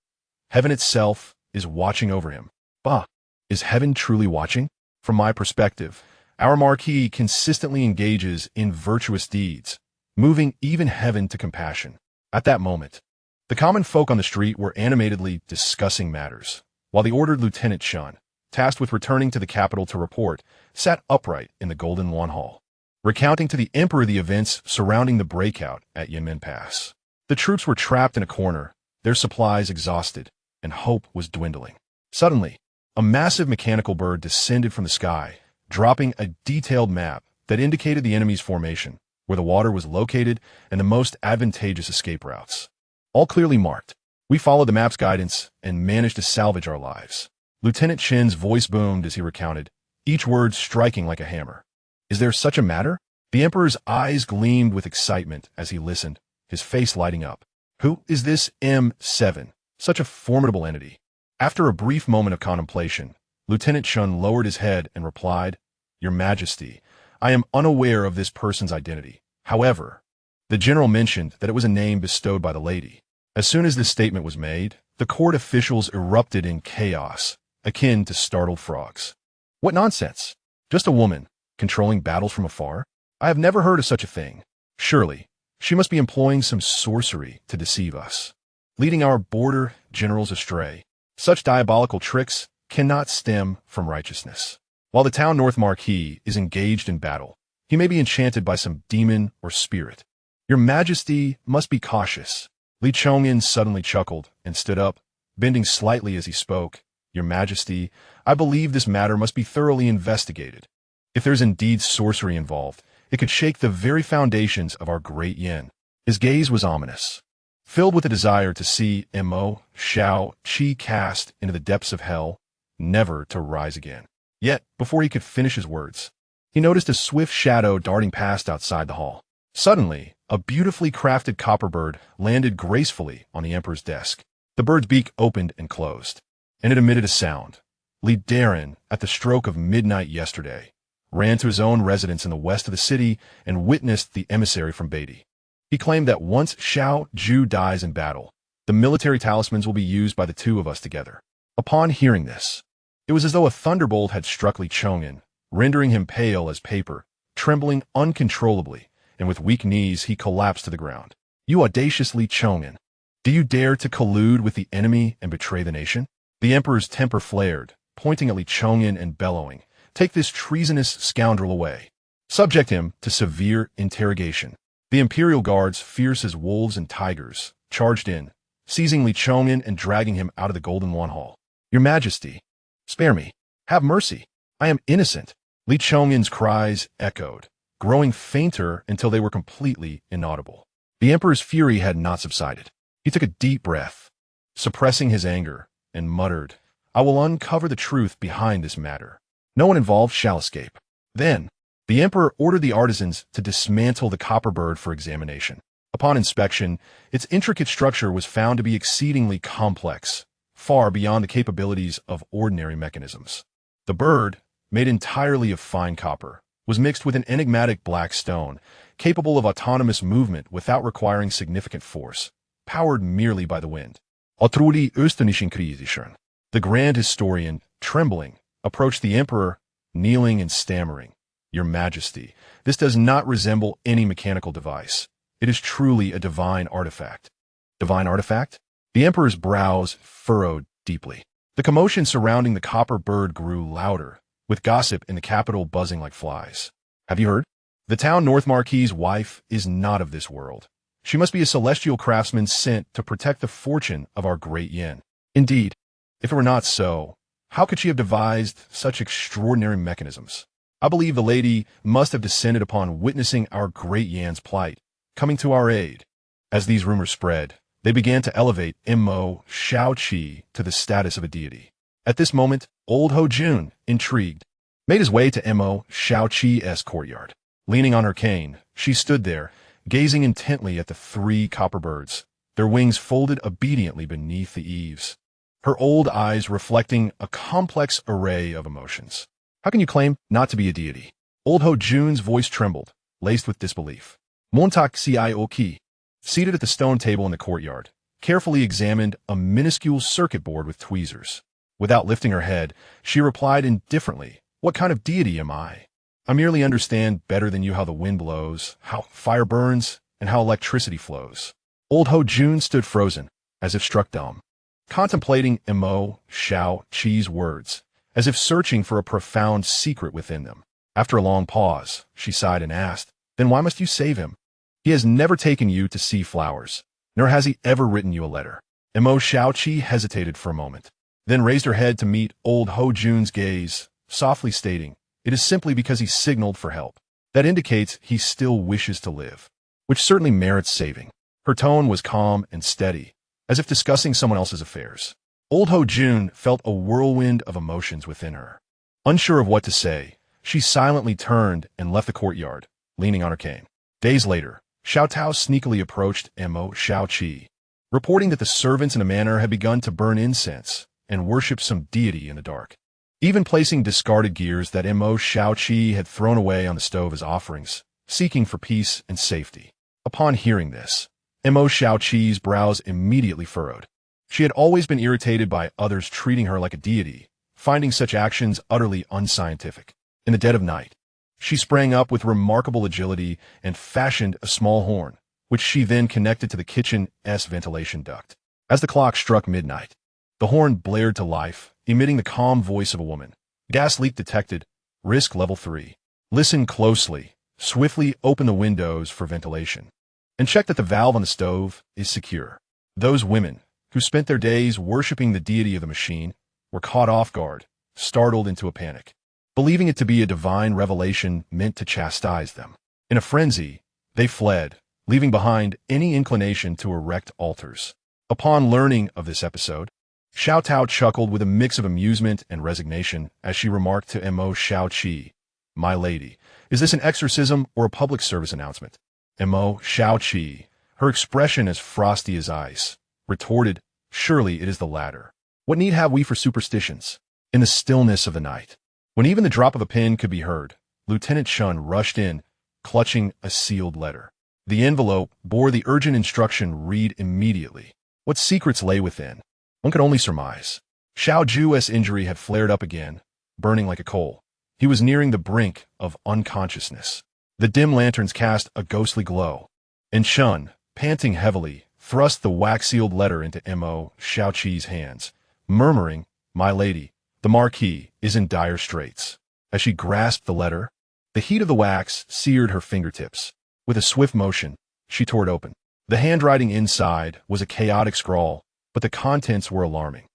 Heaven itself is watching over him. Bah, is heaven truly watching? From my perspective, our Marquis consistently engages in virtuous deeds, moving even heaven to compassion. At that moment, the common folk on the street were animatedly discussing matters, while the ordered Lieutenant Shun, tasked with returning to the capital to report, sat upright in the Golden Lawn Hall, recounting to the emperor the events surrounding the breakout at Yanmen Pass. The troops were trapped in a corner, their supplies exhausted, and hope was dwindling. Suddenly, a massive mechanical bird descended from the sky, dropping a detailed map that indicated the enemy's formation, where the water was located, and the most advantageous escape routes. All clearly marked. We followed the map's guidance and managed to salvage our lives. Lieutenant Chen's voice boomed as he recounted, each word striking like a hammer. Is there such a matter? The emperor's eyes gleamed with excitement as he listened, his face lighting up. Who is this M7? Such a formidable entity. After a brief moment of contemplation, Lieutenant Shun lowered his head and replied, "Your Majesty, I am unaware of this person's identity. However, the general mentioned that it was a name bestowed by the lady." As soon as this statement was made, the court officials erupted in chaos, akin to startled frogs. What nonsense! Just a woman, controlling battles from afar? I have never heard of such a thing. Surely, she must be employing some sorcery to deceive us, leading our border generals astray. Such diabolical tricks cannot stem from righteousness. While the town North Marquis is engaged in battle, he may be enchanted by some demon or spirit. Your Majesty must be cautious. Li Chongyin suddenly chuckled and stood up, bending slightly as he spoke. Your Majesty, I believe this matter must be thoroughly investigated. If there's indeed sorcery involved, it could shake the very foundations of our great yen. His gaze was ominous, filled with a desire to see Mo Xiaoqi cast into the depths of hell, never to rise again. Yet, before he could finish his words, he noticed a swift shadow darting past outside the hall. Suddenly, a beautifully crafted copper bird landed gracefully on the emperor's desk. The bird's beak opened and closed, and it emitted a sound. Li Darin, at the stroke of midnight yesterday, ran to his own residence in the west of the city and witnessed the emissary from Beidi. He claimed that once Xiao Ju dies in battle, the military talismans will be used by the two of us together. Upon hearing this, it was as though a thunderbolt had struck Li Chongyin, rendering him pale as paper, trembling uncontrollably, and with weak knees he collapsed to the ground. You audacious Li Chong'an. Do you dare to collude with the enemy and betray the nation? The emperor's temper flared, pointing at Li Chong'an and bellowing, "Take this treasonous scoundrel away. Subject him to severe interrogation." The imperial guards, fierce as wolves and tigers, charged in, seizing Li Chong'an and dragging him out of the Golden Wan Hall. "Your Majesty, spare me. Have mercy. I am innocent." Li Chong'an's cries echoed, growing fainter until they were completely inaudible. The emperor's fury had not subsided. He took a deep breath, suppressing his anger, and muttered, "I will uncover the truth behind this matter. No one involved shall escape." Then, the emperor ordered the artisans to dismantle the copper bird for examination. Upon inspection, its intricate structure was found to be exceedingly complex, far beyond the capabilities of ordinary mechanisms. The bird, made entirely of fine copper, was mixed with an enigmatic black stone, capable of autonomous movement without requiring significant force, powered merely by the wind. Otruli östernischen Kriegsischern. The grand historian, trembling, approached the emperor, kneeling and stammering. "Your Majesty, this does not resemble any mechanical device. It is truly a divine artifact." Divine artifact? The emperor's brows furrowed deeply. The commotion surrounding the copper bird grew louder, with gossip in the capital buzzing like flies. "Have you heard? The town North Marquis's wife is not of this world. She must be a celestial craftsman sent to protect the fortune of our great Yin. Indeed, if it were not so, how could she have devised such extraordinary mechanisms? I believe the lady must have descended upon witnessing our great Yan's plight, coming to our aid." As these rumors spread, they began to elevate Mo Xiaoqi to the status of a deity. At this moment, old Ho Jun, intrigued, made his way to Mo Xiaoqi's courtyard. Leaning on her cane, she stood there, gazing intently at the three copper birds, their wings folded obediently beneath the eaves, her old eyes reflecting a complex array of emotions. "How can you claim not to be a deity?" Old Ho Jun's voice trembled, laced with disbelief. Tianqi Era, seated at the stone table in the courtyard, carefully examined a minuscule circuit board with tweezers. Without lifting her head, she replied indifferently, "What kind of deity am I? I merely understand better than you how the wind blows, how fire burns, and how electricity flows." Old Ho Jun stood frozen, as if struck dumb, contemplating Mo Xiaoqi's words, as if searching for a profound secret within them. After a long pause, she sighed and asked, "Then why must you save him? He has never taken you to see flowers, nor has he ever written you a letter." Mo Xiaoqi hesitated for a moment, then raised her head to meet old Ho Jun's gaze, softly stating, "It is simply because he signaled for help. That indicates he still wishes to live, which certainly merits saving." Her tone was calm and steady, as if discussing someone else's affairs. Old Ho Jun felt a whirlwind of emotions within her. Unsure of what to say, she silently turned and left the courtyard, leaning on her cane. Days later, Xiao Tao sneakily approached Mo Xiaoqi, reporting that the servants in the manor had begun to burn incense and worship some deity in the dark, even placing discarded gears that Mo Xiaoqi had thrown away on the stove as offerings, seeking for peace and safety. Upon hearing this, Mo Xiaoqi's brows immediately furrowed. She had always been irritated by others treating her like a deity, finding such actions utterly unscientific. In the dead of night, she sprang up with remarkable agility and fashioned a small horn, which she then connected to the kitchen's ventilation duct. As the clock struck midnight, the horn blared to life, emitting the calm voice of a woman. "Gas leak detected. Risk level 3. Listen closely. Swiftly open the windows for ventilation, and check that the valve on the stove is secure." Those women, who spent their days worshipping the deity of the machine, were caught off guard, startled into a panic, believing it to be a divine revelation meant to chastise them. In a frenzy, they fled, leaving behind any inclination to erect altars. Upon learning of this episode, Xiao Tao chuckled with a mix of amusement and resignation as she remarked to Mo Xiaoqi, "My lady, is this an exorcism or a public service announcement?" Mo Xiaoqi, her expression as frosty as ice, retorted, "Surely it is the latter. What need have we for superstitions?" In the stillness of the night, when even the drop of a pin could be heard, Lieutenant Shun rushed in, clutching a sealed letter. The envelope bore the urgent instruction, "Read immediately." What secrets lay within? One could only surmise. Xiao Ju's injury had flared up again, burning like a coal. He was nearing the brink of unconsciousness. The dim lanterns cast a ghostly glow, and Shun, panting heavily, thrust the wax-sealed letter into Mo Xiaoqi's hands, murmuring, "My lady, the Marquis is in dire straits." As she grasped the letter, the heat of the wax seared her fingertips. With a swift motion, she tore it open. The handwriting inside was a chaotic scrawl, but the contents were alarming.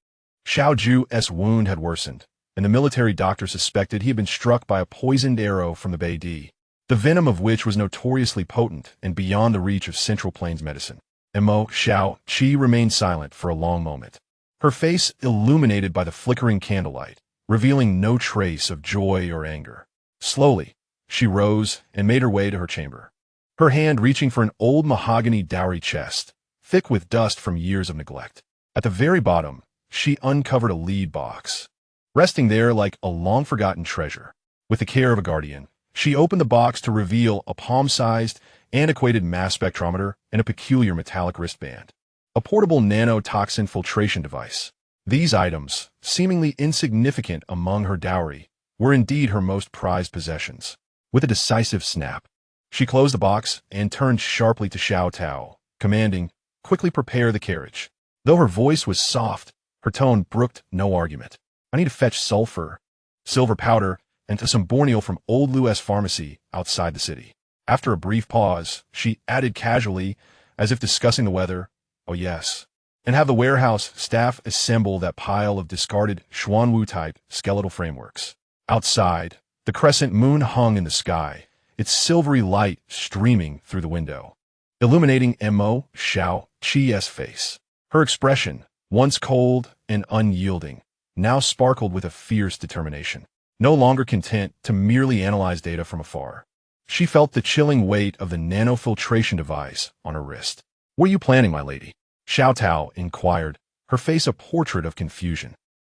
Xiao Ju's wound had worsened, and the military doctor suspected he had been struck by a poisoned arrow from the Beide, the venom of which was notoriously potent and beyond the reach of Central Plains medicine. Mo Xiaoqi remained silent for a long moment, her face illuminated by the flickering candlelight, revealing no trace of joy or anger. Slowly, she rose and made her way to her chamber, her hand reaching for an old mahogany dowry chest, thick with dust from years of neglect. At the very bottom, she uncovered a lead box, resting there like a long-forgotten treasure. With the care of a guardian, she opened the box to reveal a palm-sized, antiquated mass spectrometer and a peculiar metallic wristband, a portable nanotoxin filtration device. These items, seemingly insignificant among her dowry, were indeed her most prized possessions. With a decisive snap, she closed the box and turned sharply to Xiao Tao, commanding, "Quickly prepare the carriage." Though her voice was soft, her tone brooked no argument. "I need to fetch sulfur, silver powder, and some Borneo from Old Lu's pharmacy outside the city." After a brief pause, she added casually, as if discussing the weather, "Oh yes, and have the warehouse staff assemble that pile of discarded Xuanwu-type skeletal frameworks." Outside, the crescent moon hung in the sky, its silvery light streaming through the window, illuminating Mo Xiaoqi's face. Her expression, once cold and unyielding, now sparkled with a fierce determination. No longer content to merely analyze data from afar, she felt the chilling weight of the nanofiltration device on her wrist. "What are you planning, my lady?" Xiao Tao inquired, her face a portrait of confusion.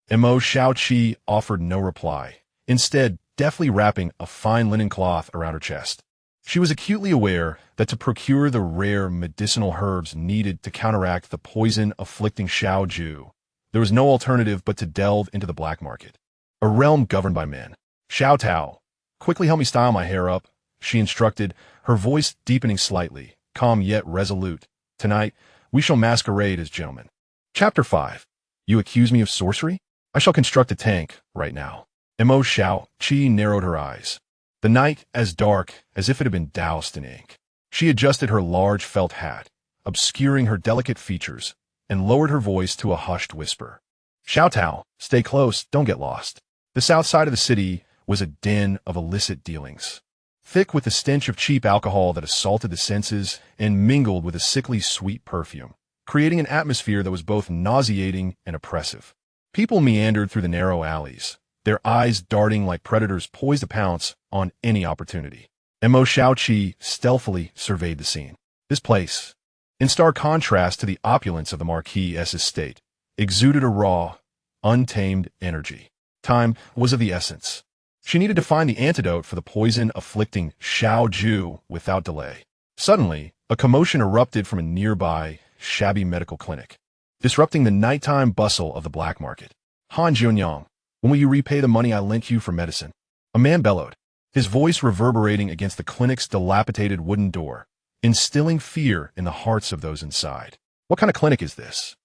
Mo Xiaoqi offered no reply, instead deftly wrapping a fine linen cloth around her chest. She was acutely aware that to procure the rare medicinal herbs needed to counteract the poison afflicting Xiao Ju, there was no alternative but to delve into the black market, a realm governed by men. "Xiao Tao, quickly help me style my hair up," she instructed, her voice deepening slightly, calm yet resolute. "Tonight, we shall masquerade as gentlemen." Chapter 5. You accuse me of sorcery? I shall construct a tank right now. Mo Xiaoqi narrowed her eyes, the night as dark as if it had been doused in ink. She adjusted her large felt hat, obscuring her delicate features, and lowered her voice to a hushed whisper. "Xiao Tao, stay close, don't get lost." The south side of the city was a den of illicit dealings, thick with the stench of cheap alcohol that assaulted the senses and mingled with a sickly sweet perfume, creating an atmosphere that was both nauseating and oppressive. People meandered through the narrow alleys, their eyes darting like predators poised to pounce on any opportunity. Mo Xiaoqi stealthily surveyed the scene. This place, in stark contrast to the opulence of the Marquis's estate, exuded a raw, untamed energy. Time was of the essence. She needed to find the antidote for the poison afflicting Xiao Ju without delay. Suddenly, a commotion erupted from a nearby, shabby medical clinic, disrupting the nighttime bustle of the black market. "Han Jianyang, when will you repay the money I lent you for medicine?" A man bellowed, his voice reverberating against the clinic's dilapidated wooden door, instilling fear in the hearts of those inside. "What kind of clinic is this?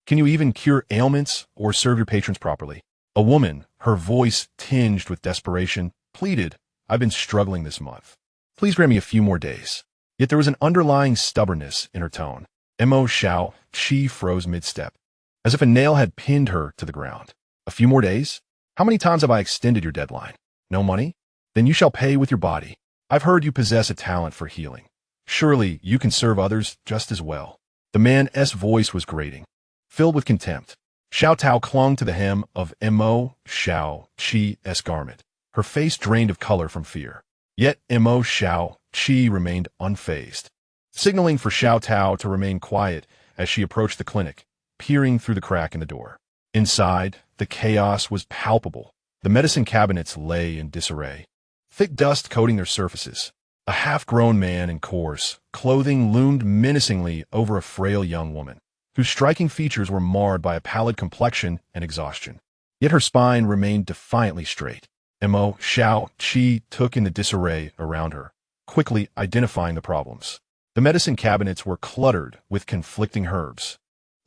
Can you even cure ailments or serve your patrons properly?" A woman, her voice tinged with desperation, pleaded, "I've been struggling this month. Please grant me a few more days." Yet there was an underlying stubbornness in her tone. Mo Xiaoqi froze mid-step, as if a nail had pinned her to the ground. "A few more days? How many times have I extended your deadline? No money? Then you shall pay with your body. I've heard you possess a talent for healing. Surely you can serve others just as well." The man's voice was grating, filled with contempt. Xiao Tao clung to the hem of Mo Xiaoqi's garment, her face drained of color from fear. Yet Mo Xiaoqi remained unfazed, signaling for Xiao Tao to remain quiet as she approached the clinic, peering through the crack in the door. Inside, the chaos was palpable. The medicine cabinets lay in disarray, thick dust coating their surfaces. A half-grown man in coarse clothing loomed menacingly over a frail young woman, whose striking features were marred by a pallid complexion and exhaustion. Yet her spine remained defiantly straight. Mo Xiaoqi took in the disarray around her, quickly identifying the problems. The medicine cabinets were cluttered with conflicting herbs,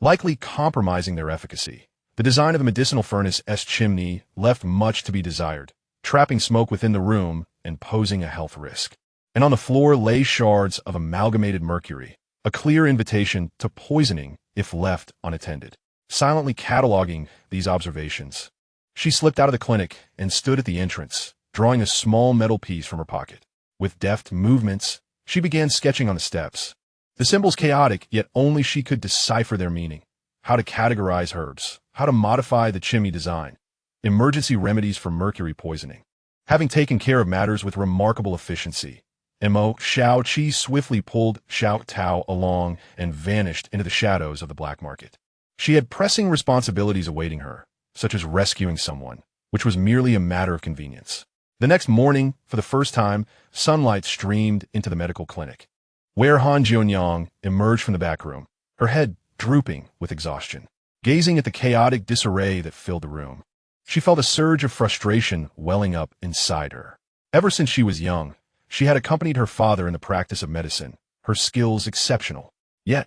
likely compromising their efficacy. The design of the medicinal furnace's chimney left much to be desired, trapping smoke within the room and posing a health risk. And on the floor lay shards of amalgamated mercury, a clear invitation to poisoning if left unattended. Silently cataloging these observations, she slipped out of the clinic and stood at the entrance, drawing a small metal piece from her pocket. With deft movements, she began sketching on the steps. The symbols chaotic, yet only she could decipher their meaning. How to categorize herbs, how to modify the chimney design, emergency remedies for mercury poisoning. Having taken care of matters with remarkable efficiency, Mo Xiaoqi swiftly pulled Xiao Tao along and vanished into the shadows of the black market. She had pressing responsibilities awaiting her, such as rescuing someone, which was merely a matter of convenience. The next morning, for the first time, sunlight streamed into the medical clinic, where Han Jianyang emerged from the back room, her head drooping with exhaustion, gazing at the chaotic disarray that filled the room. She felt a surge of frustration welling up inside her. Ever since she was young, she had accompanied her father in the practice of medicine, her skills exceptional. Yet,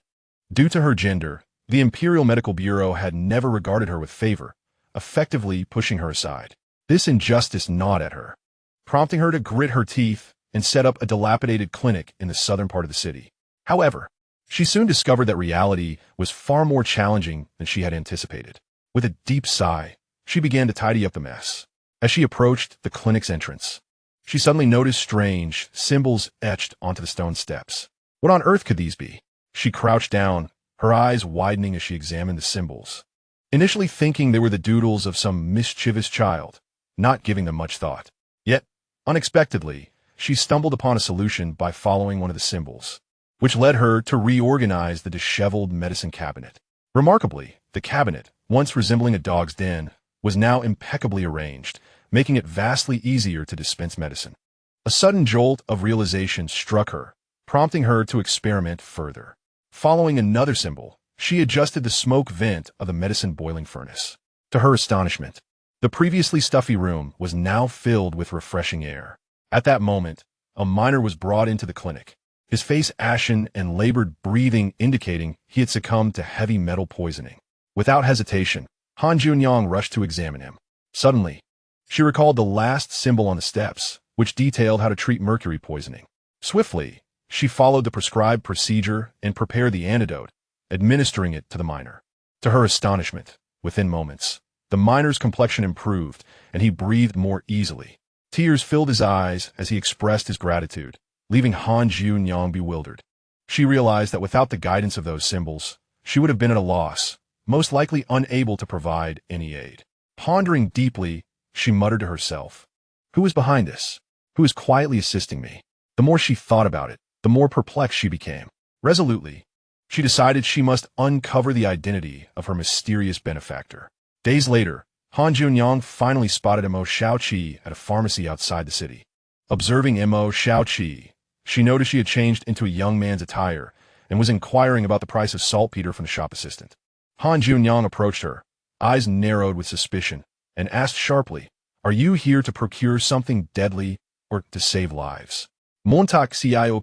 due to her gender, the Imperial Medical Bureau had never regarded her with favor, effectively pushing her aside. This injustice gnawed at her, prompting her to grit her teeth and set up a dilapidated clinic in the southern part of the city. However, she soon discovered that reality was far more challenging than she had anticipated. With a deep sigh, she began to tidy up the mess. As she approached the clinic's entrance, she suddenly noticed strange symbols etched onto the stone steps. What on earth could these be? She crouched down, her eyes widening as she examined the symbols, initially thinking they were the doodles of some mischievous child, not giving them much thought. Yet, unexpectedly, she stumbled upon a solution by following one of the symbols, which led her to reorganize the disheveled medicine cabinet. Remarkably, the cabinet, once resembling a dog's den, was now impeccably arranged, making it vastly easier to dispense medicine. A sudden jolt of realization struck her, prompting her to experiment further. Following another symbol, she adjusted the smoke vent of the medicine boiling furnace. To her astonishment, the previously stuffy room was now filled with refreshing air. At that moment, a miner was brought into the clinic, his face ashen and labored breathing indicating he had succumbed to heavy metal poisoning. Without hesitation, Han Junyang rushed to examine him. Suddenly, she recalled the last symbol on the steps, which detailed how to treat mercury poisoning. Swiftly, she followed the prescribed procedure and prepared the antidote, administering it to the miner. To her astonishment, within moments, the miner's complexion improved, and he breathed more easily. Tears filled his eyes as he expressed his gratitude, leaving Han Junyang bewildered. She realized that without the guidance of those symbols, she would have been at a loss, most likely unable to provide any aid. Pondering deeply, she muttered to herself, "Who is behind this? Who is quietly assisting me?" The more she thought about it, the more perplexed she became. Resolutely, she decided she must uncover the identity of her mysterious benefactor. Days later, Han Junyang finally spotted Mo Xiaoqi at a pharmacy outside the city. Observing Mo Xiaoqi, she noticed she had changed into a young man's attire and was inquiring about the price of saltpeter from the shop assistant. Han Junyang approached her, eyes narrowed with suspicion, and asked sharply, "Are you here to procure something deadly or to save lives?" Tianqi Era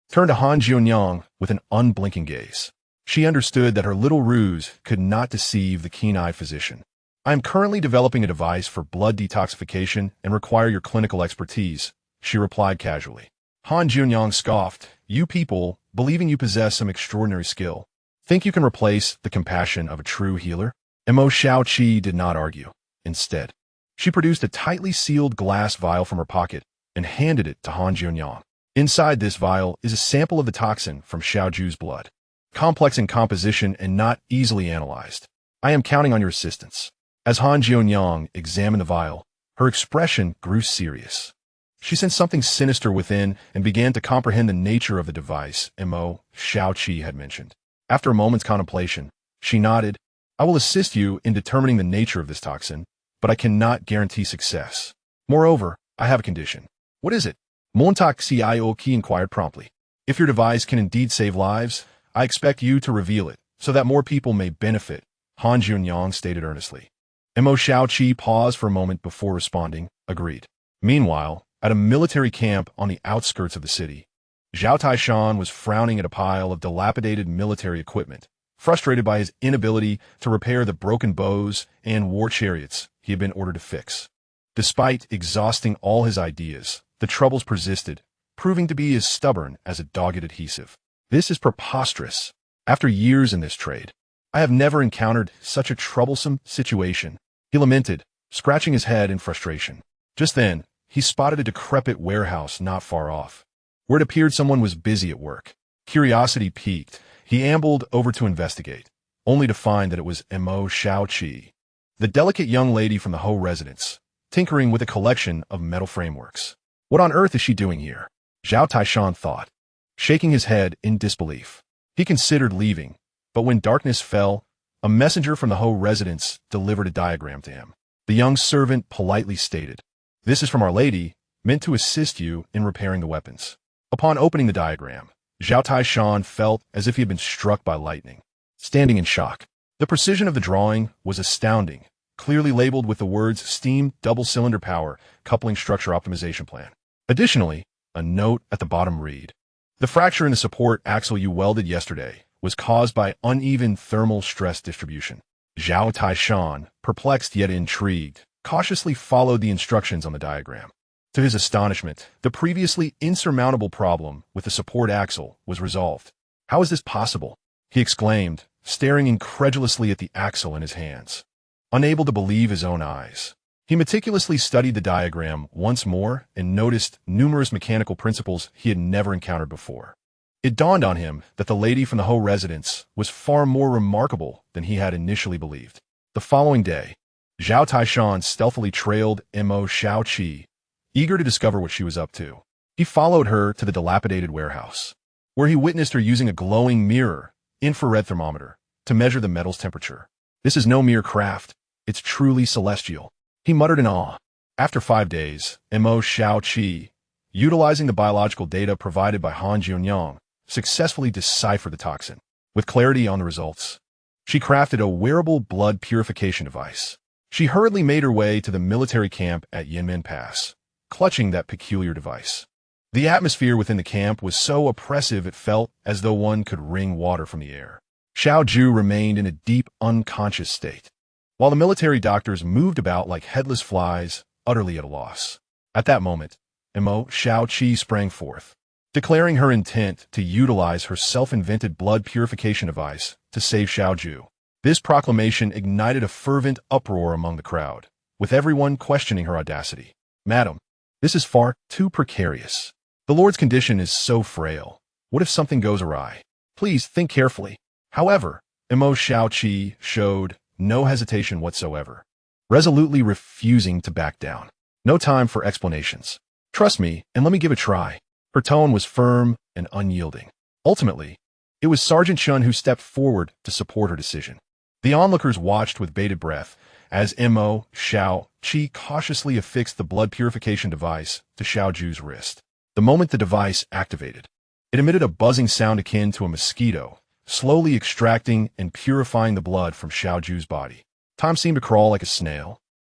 turned to Han Junyang with an unblinking gaze. She understood that her little ruse could not deceive the keen-eyed physician. "I am currently developing a device for blood detoxification and require your clinical expertise," she replied casually. Han Junyang scoffed. "You people, believing you possess some extraordinary skill, think you can replace the compassion of a true healer?" Mo Xiaoqi did not argue. Instead, she produced a tightly sealed glass vial from her pocket and handed it to Han Junyang. Inside this vial is a sample of the toxin from Xiaoju's blood, complex in composition and not easily analyzed. "I am counting on your assistance." As Han Junyang examined the vial, her expression grew serious. She sensed something sinister within and began to comprehend the nature of the device Mo Xiaoqi had mentioned. After a moment's contemplation, she nodded. "I will assist you in determining the nature of this toxin, but I cannot guarantee success. Moreover, I have a condition." "What is it?" Tianqi inquired promptly. "If your device can indeed save lives, I expect you to reveal it, so that more people may benefit," Han Junyang stated earnestly. Mo Xiaoqi paused for a moment before responding, agreed. Meanwhile, at a military camp on the outskirts of the city, Zhao Taishan was frowning at a pile of dilapidated military equipment, frustrated by his inability to repair the broken bows and war chariots he had been ordered to fix. Despite exhausting all his ideas, the troubles persisted, proving to be as stubborn as a dogged adhesive. This is preposterous. After years in this trade, I have never encountered such a troublesome situation, he lamented, scratching his head in frustration. Just then, he spotted a decrepit warehouse not far off, where it appeared someone was busy at work. Curiosity piqued, he ambled over to investigate, only to find that it was Mo Xiaoqi, the delicate young lady from the Ho residence, tinkering with a collection of metal frameworks. What on earth is she doing here? Zhao Taishan thought, shaking his head in disbelief. He considered leaving, but when darkness fell, a messenger from the Ho residence delivered a diagram to him. The young servant politely stated, "This is from Our Lady, meant to assist you in repairing the weapons." Upon opening the diagram, Zhao Taishan felt as if he had been struck by lightning, standing in shock. The precision of the drawing was astounding, clearly labeled with the words Steam Double-Cylinder Power Coupling Structure Optimization Plan. Additionally, a note at the bottom read, "The fracture in the support axle you welded yesterday was caused by uneven thermal stress distribution." Zhao Taishan, perplexed yet intrigued, cautiously followed the instructions on the diagram. To his astonishment, the previously insurmountable problem with the support axle was resolved. "How is this possible?" he exclaimed, staring incredulously at the axle in his hands. Unable to believe his own eyes, he meticulously studied the diagram once more and noticed numerous mechanical principles he had never encountered before. It dawned on him that the lady from the Ho residence was far more remarkable than he had initially believed. The following day, Zhao Taishan stealthily trailed Mo Xiaoqi, eager to discover what she was up to. He followed her to the dilapidated warehouse, where he witnessed her using a glowing mirror, infrared thermometer, to measure the metal's temperature. "This is no mere craft. It's truly celestial," he muttered in awe. After 5 days, Mo Xiaoqi, utilizing the biological data provided by Han Jianyang, successfully deciphered the toxin. With clarity on the results, she crafted a wearable blood purification device. She hurriedly made her way to the military camp at Yinmen Pass, clutching that peculiar device. The atmosphere within the camp was so oppressive it felt as though one could wring water from the air. Xiao Ju remained in a deep, unconscious state, while the military doctors moved about like headless flies, utterly at a loss. At that moment, Mo Xiaoqi sprang forth, declaring her intent to utilize her self-invented blood purification device to save Xiao Ju. This proclamation ignited a fervent uproar among the crowd, with everyone questioning her audacity. "Madam, this is far too precarious. The Lord's condition is so frail. What if something goes awry? Please think carefully." However, Mo Xiaoqi showed no hesitation whatsoever, resolutely refusing to back down. "No time for explanations. Trust me and let me give a try." Her tone was firm and unyielding. Ultimately, it was Sergeant Chun who stepped forward to support her decision. The onlookers watched with bated breath as Mo Xiaoqi cautiously affixed the blood purification device to Xiao Ju's wrist. The moment the device activated, it emitted a buzzing sound akin to a mosquito, slowly extracting and purifying the blood from Xiao Ju's body. Time seemed to crawl like a snail,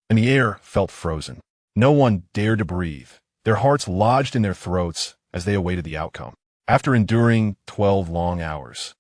and the air felt frozen. No one dared to breathe, their hearts lodged in their throats as they awaited the outcome. After enduring 12 long hours,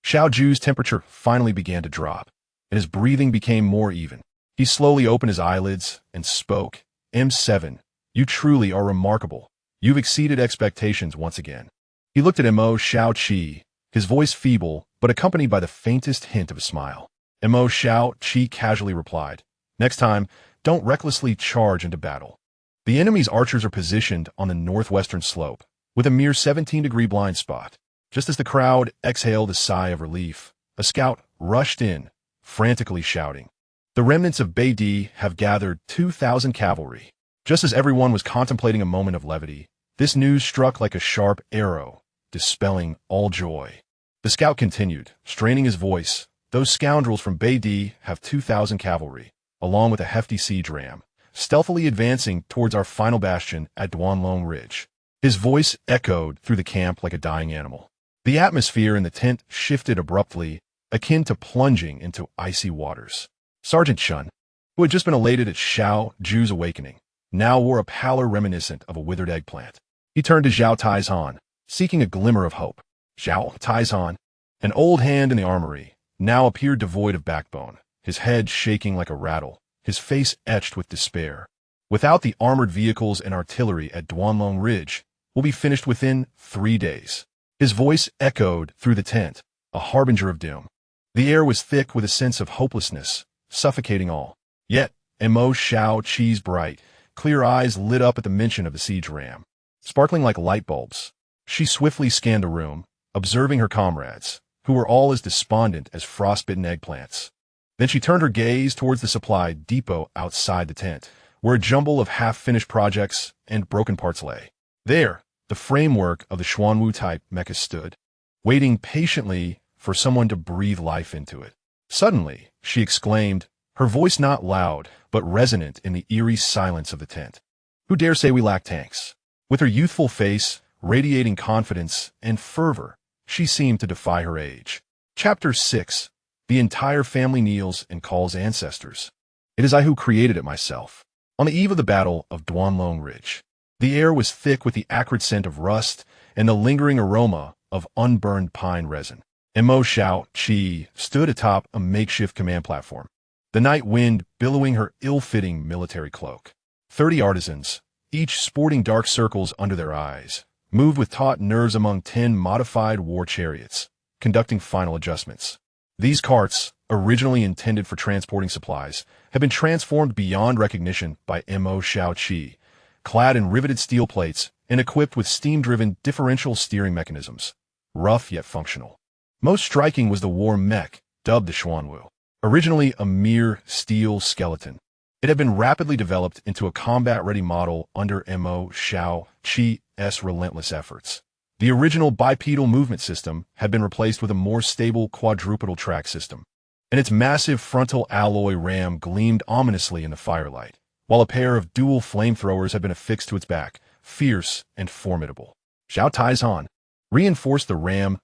Xiao Ju's temperature finally began to drop, and his breathing became more even. He slowly opened his eyelids and spoke. "M7, you truly are remarkable. You've exceeded expectations once again." He looked at Mo Xiaoqi, his voice feeble but accompanied by the faintest hint of a smile. Mo Xiaoqi casually replied, "Next time, don't recklessly charge into battle. The enemy's archers are positioned on the northwestern slope, with a mere 17-degree blind spot." Just as the crowd exhaled a sigh of relief, a scout rushed in, frantically shouting, "The remnants of Beidi have gathered 2,000 cavalry." Just as everyone was contemplating a moment of levity, this news struck like a sharp arrow, dispelling all joy. The scout continued, straining his voice, "Those scoundrels from Beidi have 2,000 cavalry, along with a hefty siege ram, stealthily advancing towards our final bastion at Duanlong Ridge." His voice echoed through the camp like a dying animal. The atmosphere in the tent shifted abruptly, akin to plunging into icy waters. Sergeant Chun, who had just been elated at Xiao Ju's awakening, now wore a pallor reminiscent of a withered eggplant. He turned to Zhao Taishan, seeking a glimmer of hope. Xiao Taizhan, an old hand in the armory, now appeared devoid of backbone, his head shaking like a rattle, his face etched with despair. Without the armored vehicles and artillery at Duanlong Ridge, we'll be finished within 3 days. His voice echoed through the tent, a harbinger of doom. The air was thick with a sense of hopelessness, suffocating all. Yet, Mo Xiaoqi's bright, clear eyes lit up at the mention of the siege ram. Sparkling like light bulbs, she swiftly scanned the room, observing her comrades, who were all as despondent as frostbitten eggplants. Then she turned her gaze towards the supply depot outside the tent, where a jumble of half-finished projects and broken parts lay. There, the framework of the Xuanwu-type mecha stood, waiting patiently for someone to breathe life into it. Suddenly, she exclaimed, her voice not loud, but resonant in the eerie silence of the tent. Who dare say we lack tanks? With her youthful face, radiating confidence and fervor, she seemed to defy her age. Chapter 6. The entire family kneels and calls ancestors. It is I who created it myself. On the eve of the Battle of Duanlong Ridge, the air was thick with the acrid scent of rust and the lingering aroma of unburned pine resin. Mo Xiaoqi stood atop a makeshift command platform, the night wind billowing her ill-fitting military cloak. 30 artisans, each sporting dark circles under their eyes, moved with taut nerves among 10 modified war chariots, conducting final adjustments. These carts, originally intended for transporting supplies, have been transformed beyond recognition by Mo Xiaoqi, clad in riveted steel plates and equipped with steam-driven differential steering mechanisms, rough yet functional. Most striking was the war mech, dubbed the Xuanwu. Originally a mere steel skeleton, it had been rapidly developed into a combat-ready model under Mo Xiaoqi's relentless efforts. The original bipedal movement system had been replaced with a more stable quadrupedal track system, and its massive frontal alloy ram gleamed ominously in the firelight, while a pair of dual flamethrowers had been affixed to its back, fierce and formidable. Xiao Taizhan reinforced the ram's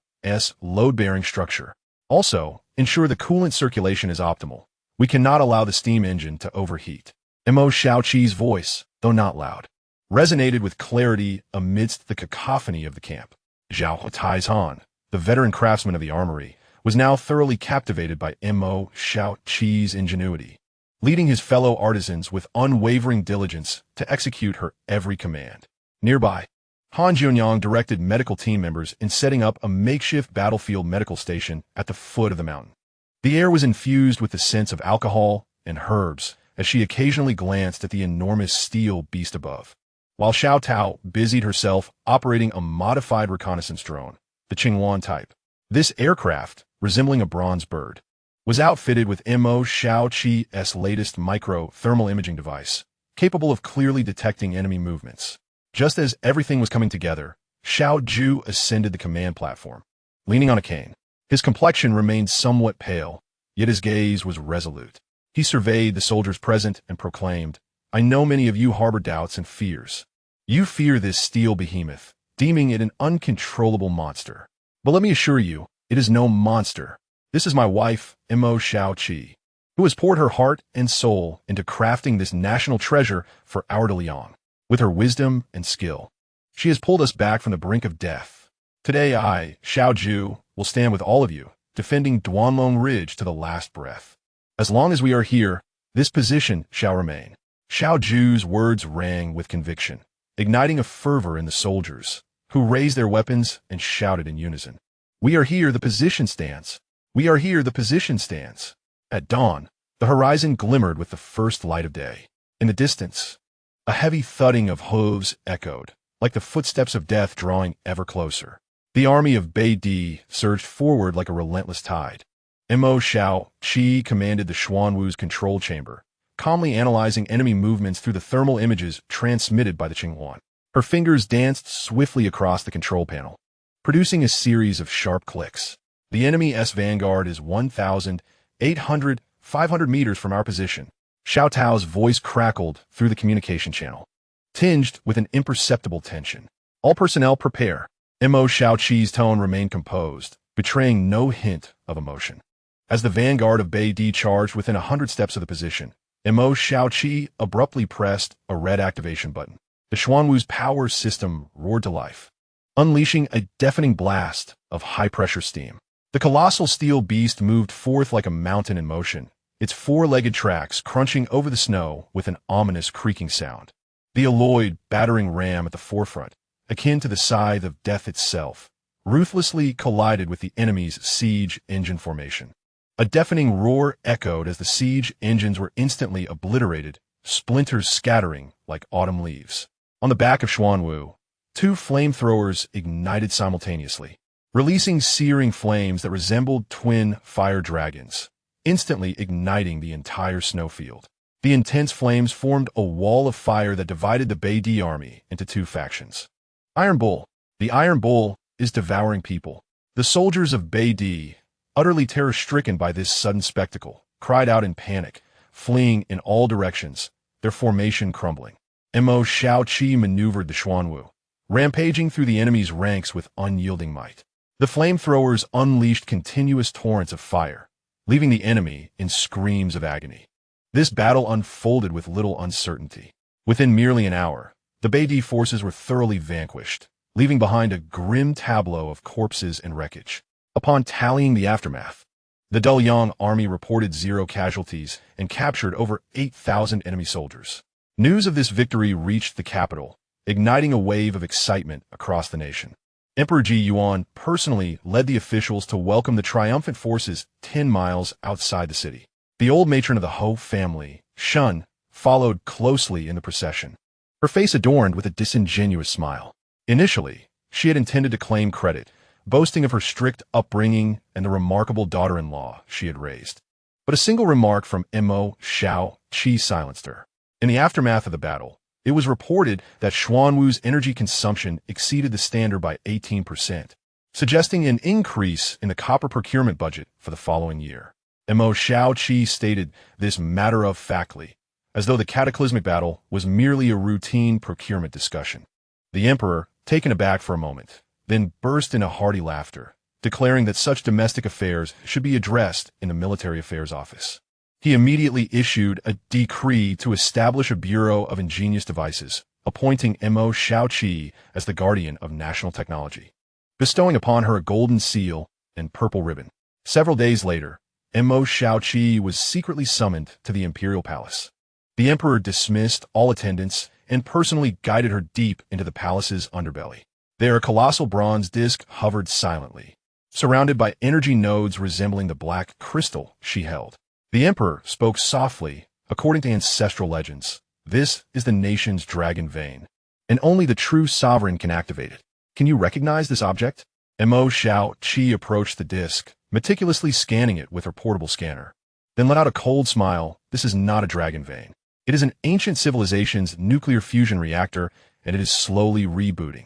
load-bearing structure. Also, ensure the coolant circulation is optimal. We cannot allow the steam engine to overheat. Mo Xiaoqi's voice, though not loud, resonated with clarity amidst the cacophony of the camp. Xiao Taizhan, the veteran craftsman of the armory, was now thoroughly captivated by Mo Xiaoqi's ingenuity, leading his fellow artisans with unwavering diligence to execute her every command. Nearby, Han Jianyang directed medical team members in setting up a makeshift battlefield medical station at the foot of the mountain. The air was infused with the scents of alcohol and herbs as she occasionally glanced at the enormous steel beast above, while Xiao Tao busied herself operating a modified reconnaissance drone, the Qingwan type. This aircraft, resembling a bronze bird, was outfitted with Mo Xiaoqi's latest micro-thermal imaging device, capable of clearly detecting enemy movements. Just as everything was coming together, Xiao Ju ascended the command platform, leaning on a cane. His complexion remained somewhat pale, yet his gaze was resolute. He surveyed the soldiers present and proclaimed, I know many of you harbor doubts and fears. You fear this steel behemoth, deeming it an uncontrollable monster. But let me assure you, it is no monster. This is my wife, Mo Xiaoqi, who has poured her heart and soul into crafting this national treasure for our De Liang. With her wisdom and skill, she has pulled us back from the brink of death. Today I, Xiao Ju, will stand with all of you, defending Duanlong Ridge to the last breath. As long as we are here, this position shall remain. Xiao Ju's words rang with conviction, igniting a fervor in the soldiers, who raised their weapons and shouted in unison. We are here, the position stands. We are here, the position stands. At dawn, the horizon glimmered with the first light of day. In the distance, a heavy thudding of hooves echoed, like the footsteps of death drawing ever closer. The army of Bei Di surged forward like a relentless tide. Mo Xiaoqi commanded the Xuanwu's control chamber, calmly analyzing enemy movements through the thermal images transmitted by the Qingwan. Her fingers danced swiftly across the control panel, producing a series of sharp clicks. The enemy's vanguard is 500 meters from our position. Xiao Tao's voice crackled through the communication channel, tinged with an imperceptible tension. All personnel prepare. Mo Xiaoqi's tone remained composed, betraying no hint of emotion. As the vanguard of Bei Di charged within 100 steps of the position, Mo Xiaoqi abruptly pressed a red activation button. The Xuanwu's power system roared to life, unleashing a deafening blast of high-pressure steam. The colossal steel beast moved forth like a mountain in motion, its four-legged tracks crunching over the snow with an ominous creaking sound. The alloyed, battering ram at the forefront, akin to the scythe of death itself, ruthlessly collided with the enemy's siege engine formation. A deafening roar echoed as the siege engines were instantly obliterated, splinters scattering like autumn leaves. On the back of Xuanwu, two flamethrowers ignited simultaneously, releasing searing flames that resembled twin fire dragons, instantly igniting the entire snowfield. The intense flames formed a wall of fire that divided the Beidi army into two factions. Iron Bull. The Iron Bull is devouring people. The soldiers of Beidi, utterly terror-stricken by this sudden spectacle, cried out in panic, fleeing in all directions, their formation crumbling. Mo Xiaoqi maneuvered the Xuanwu, rampaging through the enemy's ranks with unyielding might. The flamethrowers unleashed continuous torrents of fire, leaving the enemy in screams of agony. This battle unfolded with little uncertainty. Within merely an hour, the Beidi forces were thoroughly vanquished, leaving behind a grim tableau of corpses and wreckage. Upon tallying the aftermath, the Duliang army reported 0 casualties and captured over 8,000 enemy soldiers. News of this victory reached the capital, igniting a wave of excitement across the nation. Emperor Ji Yuan personally led the officials to welcome the triumphant forces 10 miles outside the city. The old matron of the Hou family, Shun, followed closely in the procession, her face adorned with a disingenuous smile. Initially, she had intended to claim credit, boasting of her strict upbringing and the remarkable daughter-in-law she had raised. But a single remark from Mo Xiaoqi silenced her. In the aftermath of the battle, it was reported that Xuanwu's energy consumption exceeded the standard by 18%, suggesting an increase in the copper procurement budget for the following year. Mo Xiaoqi stated this matter-of-factly, as though the cataclysmic battle was merely a routine procurement discussion. The emperor, taken aback for a moment, then burst into hearty laughter, declaring that such domestic affairs should be addressed in the military affairs office. He immediately issued a decree to establish a Bureau of Ingenious Devices, appointing Mo Xiaoqi as the guardian of national technology, bestowing upon her a golden seal and purple ribbon. Several days later, Mo Xiaoqi was secretly summoned to the imperial palace. The emperor dismissed all attendants and personally guided her deep into the palace's underbelly. There, a colossal bronze disc hovered silently, surrounded by energy nodes resembling the black crystal she held. The emperor spoke softly, according to ancestral legends. This is the nation's dragon vein, and only the true sovereign can activate it. Can you recognize this object? Mo Xiaoqi approached the disc, meticulously scanning it with her portable scanner. Then let out a cold smile. This is not a dragon vein. It is an ancient civilization's nuclear fusion reactor, and it is slowly rebooting.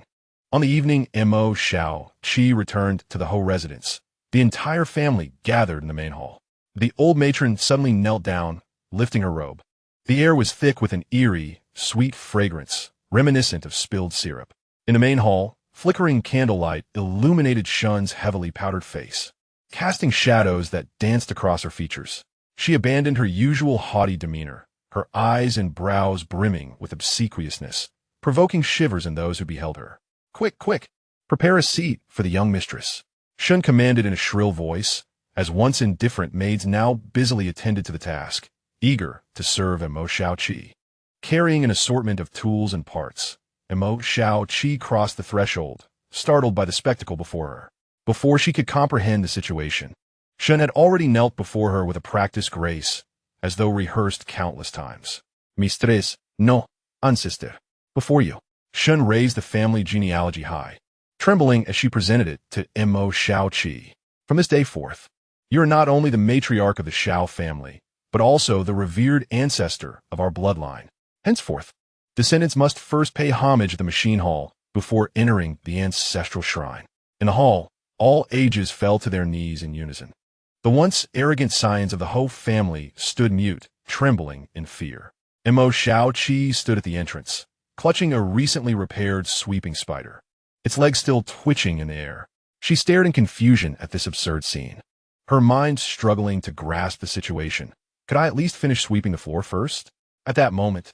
On the evening Mo Xiaoqi returned to the Hou residence, the entire family gathered in the main hall. The old matron suddenly knelt down, lifting her robe. The air was thick with an eerie, sweet fragrance, reminiscent of spilled syrup. In the main hall, flickering candlelight illuminated Shun's heavily powdered face, casting shadows that danced across her features. She abandoned her usual haughty demeanor, her eyes and brows brimming with obsequiousness, provoking shivers in those who beheld her. "Quick, quick! Prepare a seat for the young mistress," Shun commanded in a shrill voice, as once indifferent maids now busily attended to the task, eager to serve Mo Xiaoqi. Carrying an assortment of tools and parts, Mo Xiaoqi crossed the threshold, startled by the spectacle before her. Before she could comprehend the situation, Shun had already knelt before her with a practiced grace, as though rehearsed countless times. "Mistress, no, ancestor, before you." Shun raised the family genealogy high, trembling as she presented it to Mo Xiaoqi. "From this day forth, you are not only the matriarch of the Xiao family, but also the revered ancestor of our bloodline. Henceforth, descendants must first pay homage at the machine hall before entering the ancestral shrine." In the hall, all ages fell to their knees in unison. The once arrogant scions of the Hou family stood mute, trembling in fear. Mo Xiaoqi stood at the entrance, clutching a recently repaired sweeping spider, its legs still twitching in the air. She stared in confusion at this absurd scene, her mind struggling to grasp the situation. Could I at least finish sweeping the floor first? At that moment,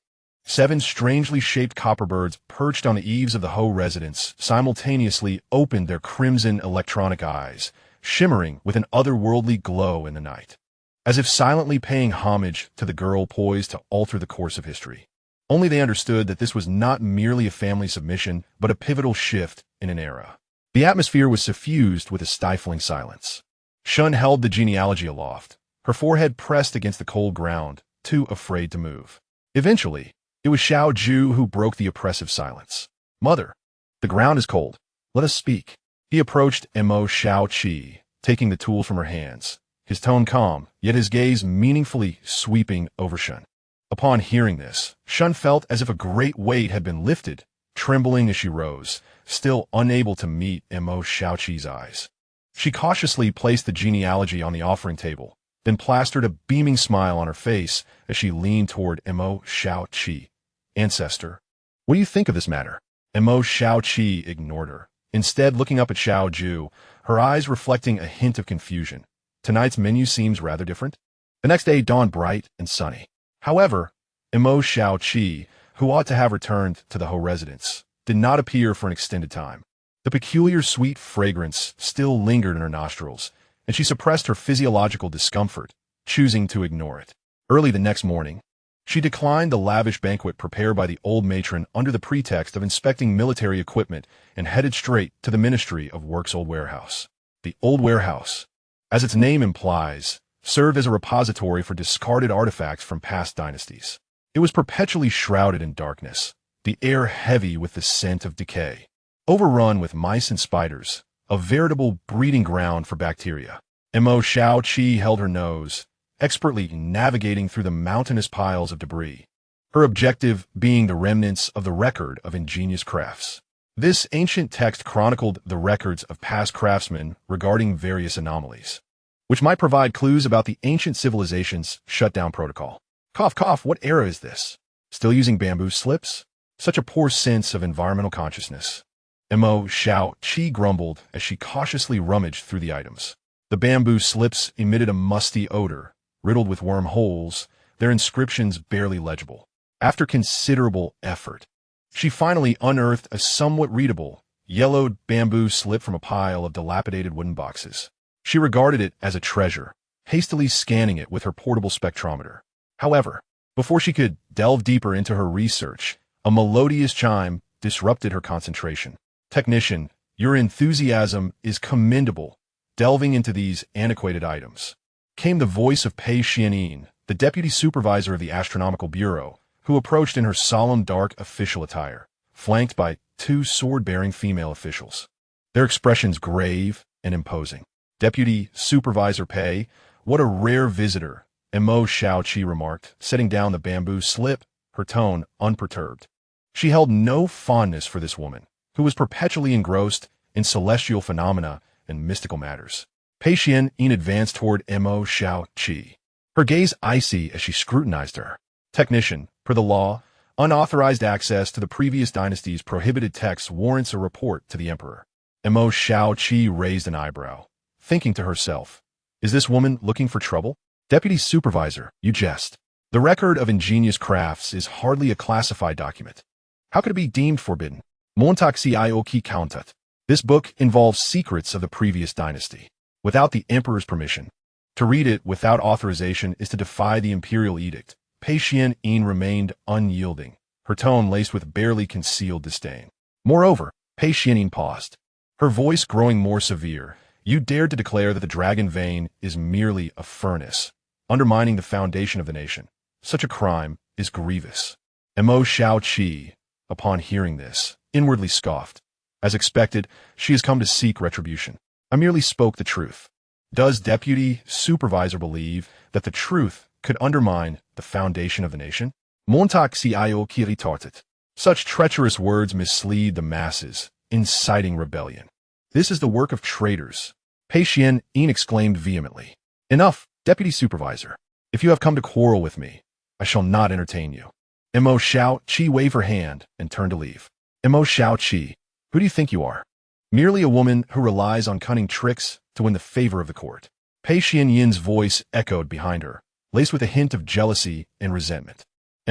7 strangely shaped copper birds perched on the eaves of the Ho residence simultaneously opened their crimson electronic eyes, shimmering with an otherworldly glow in the night, as if silently paying homage to the girl poised to alter the course of history. Only they understood that this was not merely a family submission, but a pivotal shift in an era. The atmosphere was suffused with a stifling silence. Shun held the genealogy aloft, her forehead pressed against the cold ground, too afraid to move. Eventually, it was Xiao Ju who broke the oppressive silence. "Mother, the ground is cold. Let us speak." He approached Mo Xiaoqi, taking the tools from her hands, his tone calm, yet his gaze meaningfully sweeping over Shun. Upon hearing this, Shun felt as if a great weight had been lifted, trembling as she rose, still unable to meet Mo Xiaoqi's eyes. She cautiously placed the genealogy on the offering table, then plastered a beaming smile on her face as she leaned toward Mo Xiaoqi. "Ancestor, what do you think of this matter?" Mo Xiaoqi ignored her, instead looking up at Xiao Ju, her eyes reflecting a hint of confusion. "Tonight's menu seems rather different." The next day dawned bright and sunny. However, Mo Xiaoqi, who ought to have returned to the Ho residence, did not appear for an extended time. The peculiar sweet fragrance still lingered in her nostrils, and she suppressed her physiological discomfort, choosing to ignore it. Early the next morning, she declined the lavish banquet prepared by the old matron under the pretext of inspecting military equipment and headed straight to the Ministry of Work's old warehouse. The old warehouse, as its name implies, served as a repository for discarded artifacts from past dynasties. It was perpetually shrouded in darkness, the air heavy with the scent of decay. Overrun with mice and spiders, a veritable breeding ground for bacteria. Mo Xiaoqi held her nose, expertly navigating through the mountainous piles of debris, her objective being the remnants of the record of ingenious crafts. This ancient text chronicled the records of past craftsmen regarding various anomalies, which might provide clues about the ancient civilization's shutdown protocol. Cough, cough, what era is this? Still using bamboo slips? Such a poor sense of environmental consciousness. Mo Xiaoqi grumbled as she cautiously rummaged through the items. The bamboo slips emitted a musty odor, riddled with wormholes, their inscriptions barely legible. After considerable effort, she finally unearthed a somewhat readable, yellowed bamboo slip from a pile of dilapidated wooden boxes. She regarded it as a treasure, hastily scanning it with her portable spectrometer. However, before she could delve deeper into her research, a melodious chime disrupted her concentration. "Technician, your enthusiasm is commendable, delving into these antiquated items," came the voice of Pei Xianyin, the deputy supervisor of the Astronomical Bureau, who approached in her solemn dark official attire, flanked by 2 sword-bearing female officials, their expressions grave and imposing. "Deputy Supervisor Pei, what a rare visitor," Mo Xiaoqi remarked, setting down the bamboo slip, her tone unperturbed. She held no fondness for this woman, who was perpetually engrossed in celestial phenomena and mystical matters. Pei Xianyin advanced toward Mo Xiaoqi, her gaze icy as she scrutinized her. "Technician, per the law, unauthorized access to the previous dynasty's prohibited texts warrants a report to the emperor." Mo Xiaoqi raised an eyebrow, thinking to herself, "Is this woman looking for trouble?" "Deputy Supervisor, you jest. The record of ingenious crafts is hardly a classified document. How could it be deemed forbidden?" "Tianqi Era counted. This book involves secrets of the previous dynasty, without the emperor's permission. To read it without authorization is to defy the imperial edict." Pei Xianyin remained unyielding, her tone laced with barely concealed disdain. Moreover, Pei Xianyin paused, her voice growing more severe. "You dared to declare that the dragon vein is merely a furnace, undermining the foundation of the nation. Such a crime is grievous." Mo Xiaoqi, upon hearing this, inwardly scoffed. As expected, she has come to seek retribution. "I merely spoke the truth." Does Deputy Supervisor believe that the truth could undermine the foundation of the nation? Tianqi Era retorted. Such treacherous words mislead the masses, inciting rebellion. "This is the work of traitors," Pei Xianyin exclaimed vehemently. "Enough, Deputy Supervisor. If you have come to quarrel with me, I shall not entertain you." Mo Xiaoqi waved her hand and turned to leave. Mo Xiaoqi, who do you think you are? Merely a woman who relies on cunning tricks to win the favor of the court. Pei Xianyin's voice echoed behind her, laced with a hint of jealousy and resentment.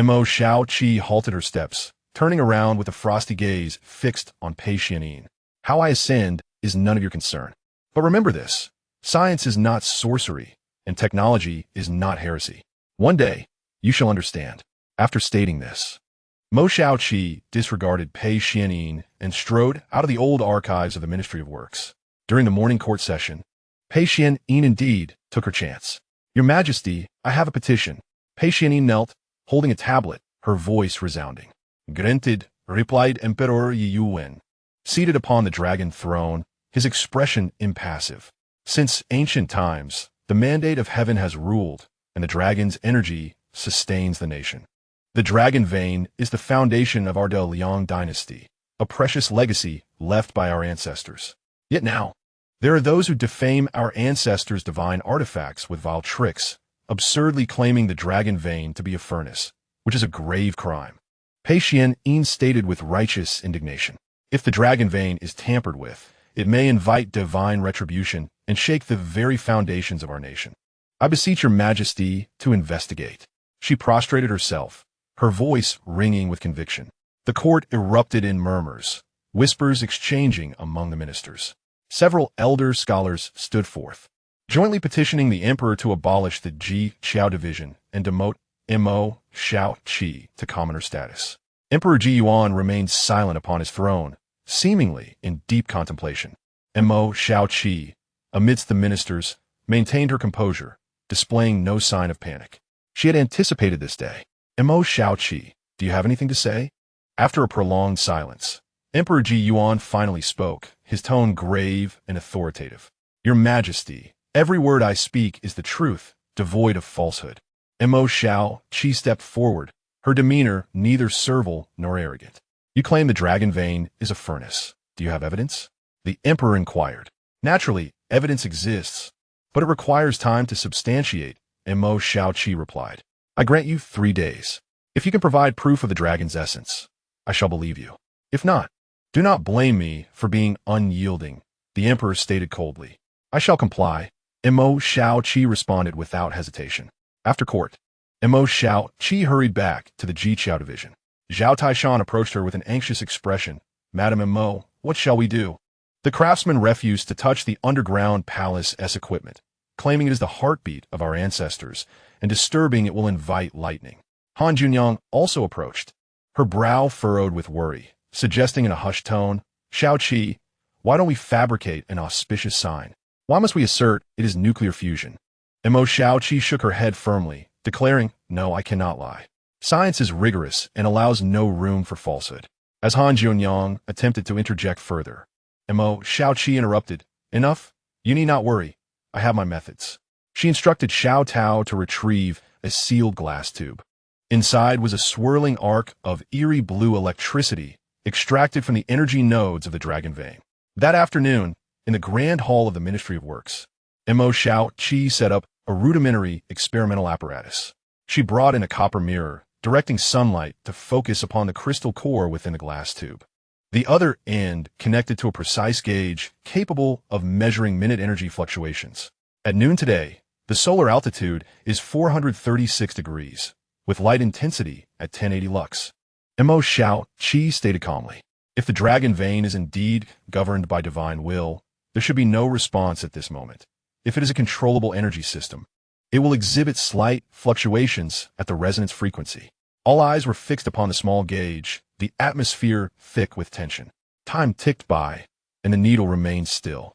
Mo Xiaoqi halted her steps, turning around with a frosty gaze fixed on Pei Xianyin. How I ascend is none of your concern. But remember this, science is not sorcery, and technology is not heresy. One day, you shall understand. After stating this, Mo Xiaoqi disregarded Pei Xianyin and strode out of the old archives of the Ministry of Works. During the morning court session, Pei Xianyin indeed took her chance. Your Majesty, I have a petition. Pei Xianyin knelt, holding a tablet, her voice resounding. Granted, replied Emperor Yi Yuwen. Seated upon the dragon throne, his expression impassive. Since ancient times, the mandate of heaven has ruled, and the dragon's energy sustains the nation. The dragon vein is the foundation of our De Liang dynasty, a precious legacy left by our ancestors. Yet now, there are those who defame our ancestors' divine artifacts with vile tricks, absurdly claiming the dragon vein to be a furnace, which is a grave crime. Pei Xianyin stated with righteous indignation. If the dragon vein is tampered with, it may invite divine retribution and shake the very foundations of our nation. I beseech your Majesty to investigate. She prostrated herself, her voice ringing with conviction. The court erupted in murmurs, whispers exchanging among the ministers. Several elder scholars stood forth, jointly petitioning the emperor to abolish the Ji Qiao division and demote Mo Xiaoqi to commoner status. Emperor Ji Yuan remained silent upon his throne, seemingly in deep contemplation. Mo Xiaoqi, amidst the ministers, maintained her composure, displaying no sign of panic. She had anticipated this day. Mo Xiaoqi, do you have anything to say? After a prolonged silence, Emperor Ji Yuan finally spoke, his tone grave and authoritative. Your Majesty, every word I speak is the truth, devoid of falsehood. Mo Xiaoqi stepped forward, her demeanor neither servile nor arrogant. You claim the dragon vein is a furnace. Do you have evidence? The emperor inquired. Naturally, evidence exists, but it requires time to substantiate, Mo Xiaoqi replied. I grant you 3 days. If you can provide proof of the dragon's essence, I shall believe you. If not, do not blame me for being unyielding, the emperor stated coldly. I shall comply, Mo Xiaoqi responded without hesitation. After court, Mo Xiaoqi hurried back to the Ji Qiao division. Zhao Taishan approached her with an anxious expression. Madam Mo, what shall we do? The craftsman refused to touch the underground palace-s equipment, claiming it is the heartbeat of our ancestors, and disturbing it will invite lightning. Han Junyang also approached, her brow furrowed with worry, suggesting in a hushed tone, Xiaoqi, why don't we fabricate an auspicious sign? Why must we assert it is nuclear fusion? Mo Xiaoqi shook her head firmly, declaring, no, I cannot lie. Science is rigorous and allows no room for falsehood. As Han Junyang attempted to interject further, Mo Xiaoqi interrupted, enough, you need not worry, I have my methods. She instructed Xiao Tao to retrieve a sealed glass tube. Inside was a swirling arc of eerie blue electricity extracted from the energy nodes of the dragon vein. That afternoon, in the grand hall of the Ministry of Works, Mo Xiaoqi set up a rudimentary experimental apparatus. She brought in a copper mirror, directing sunlight to focus upon the crystal core within the glass tube. The other end connected to a precise gauge capable of measuring minute energy fluctuations. At noon today, the solar altitude is 436 degrees, with light intensity at 1080 lux. Mo Xiaoqi stated calmly, if the dragon vein is indeed governed by divine will, there should be no response at this moment. If it is a controllable energy system, it will exhibit slight fluctuations at the resonance frequency. All eyes were fixed upon the small gauge, the atmosphere thick with tension. Time ticked by, and the needle remained still.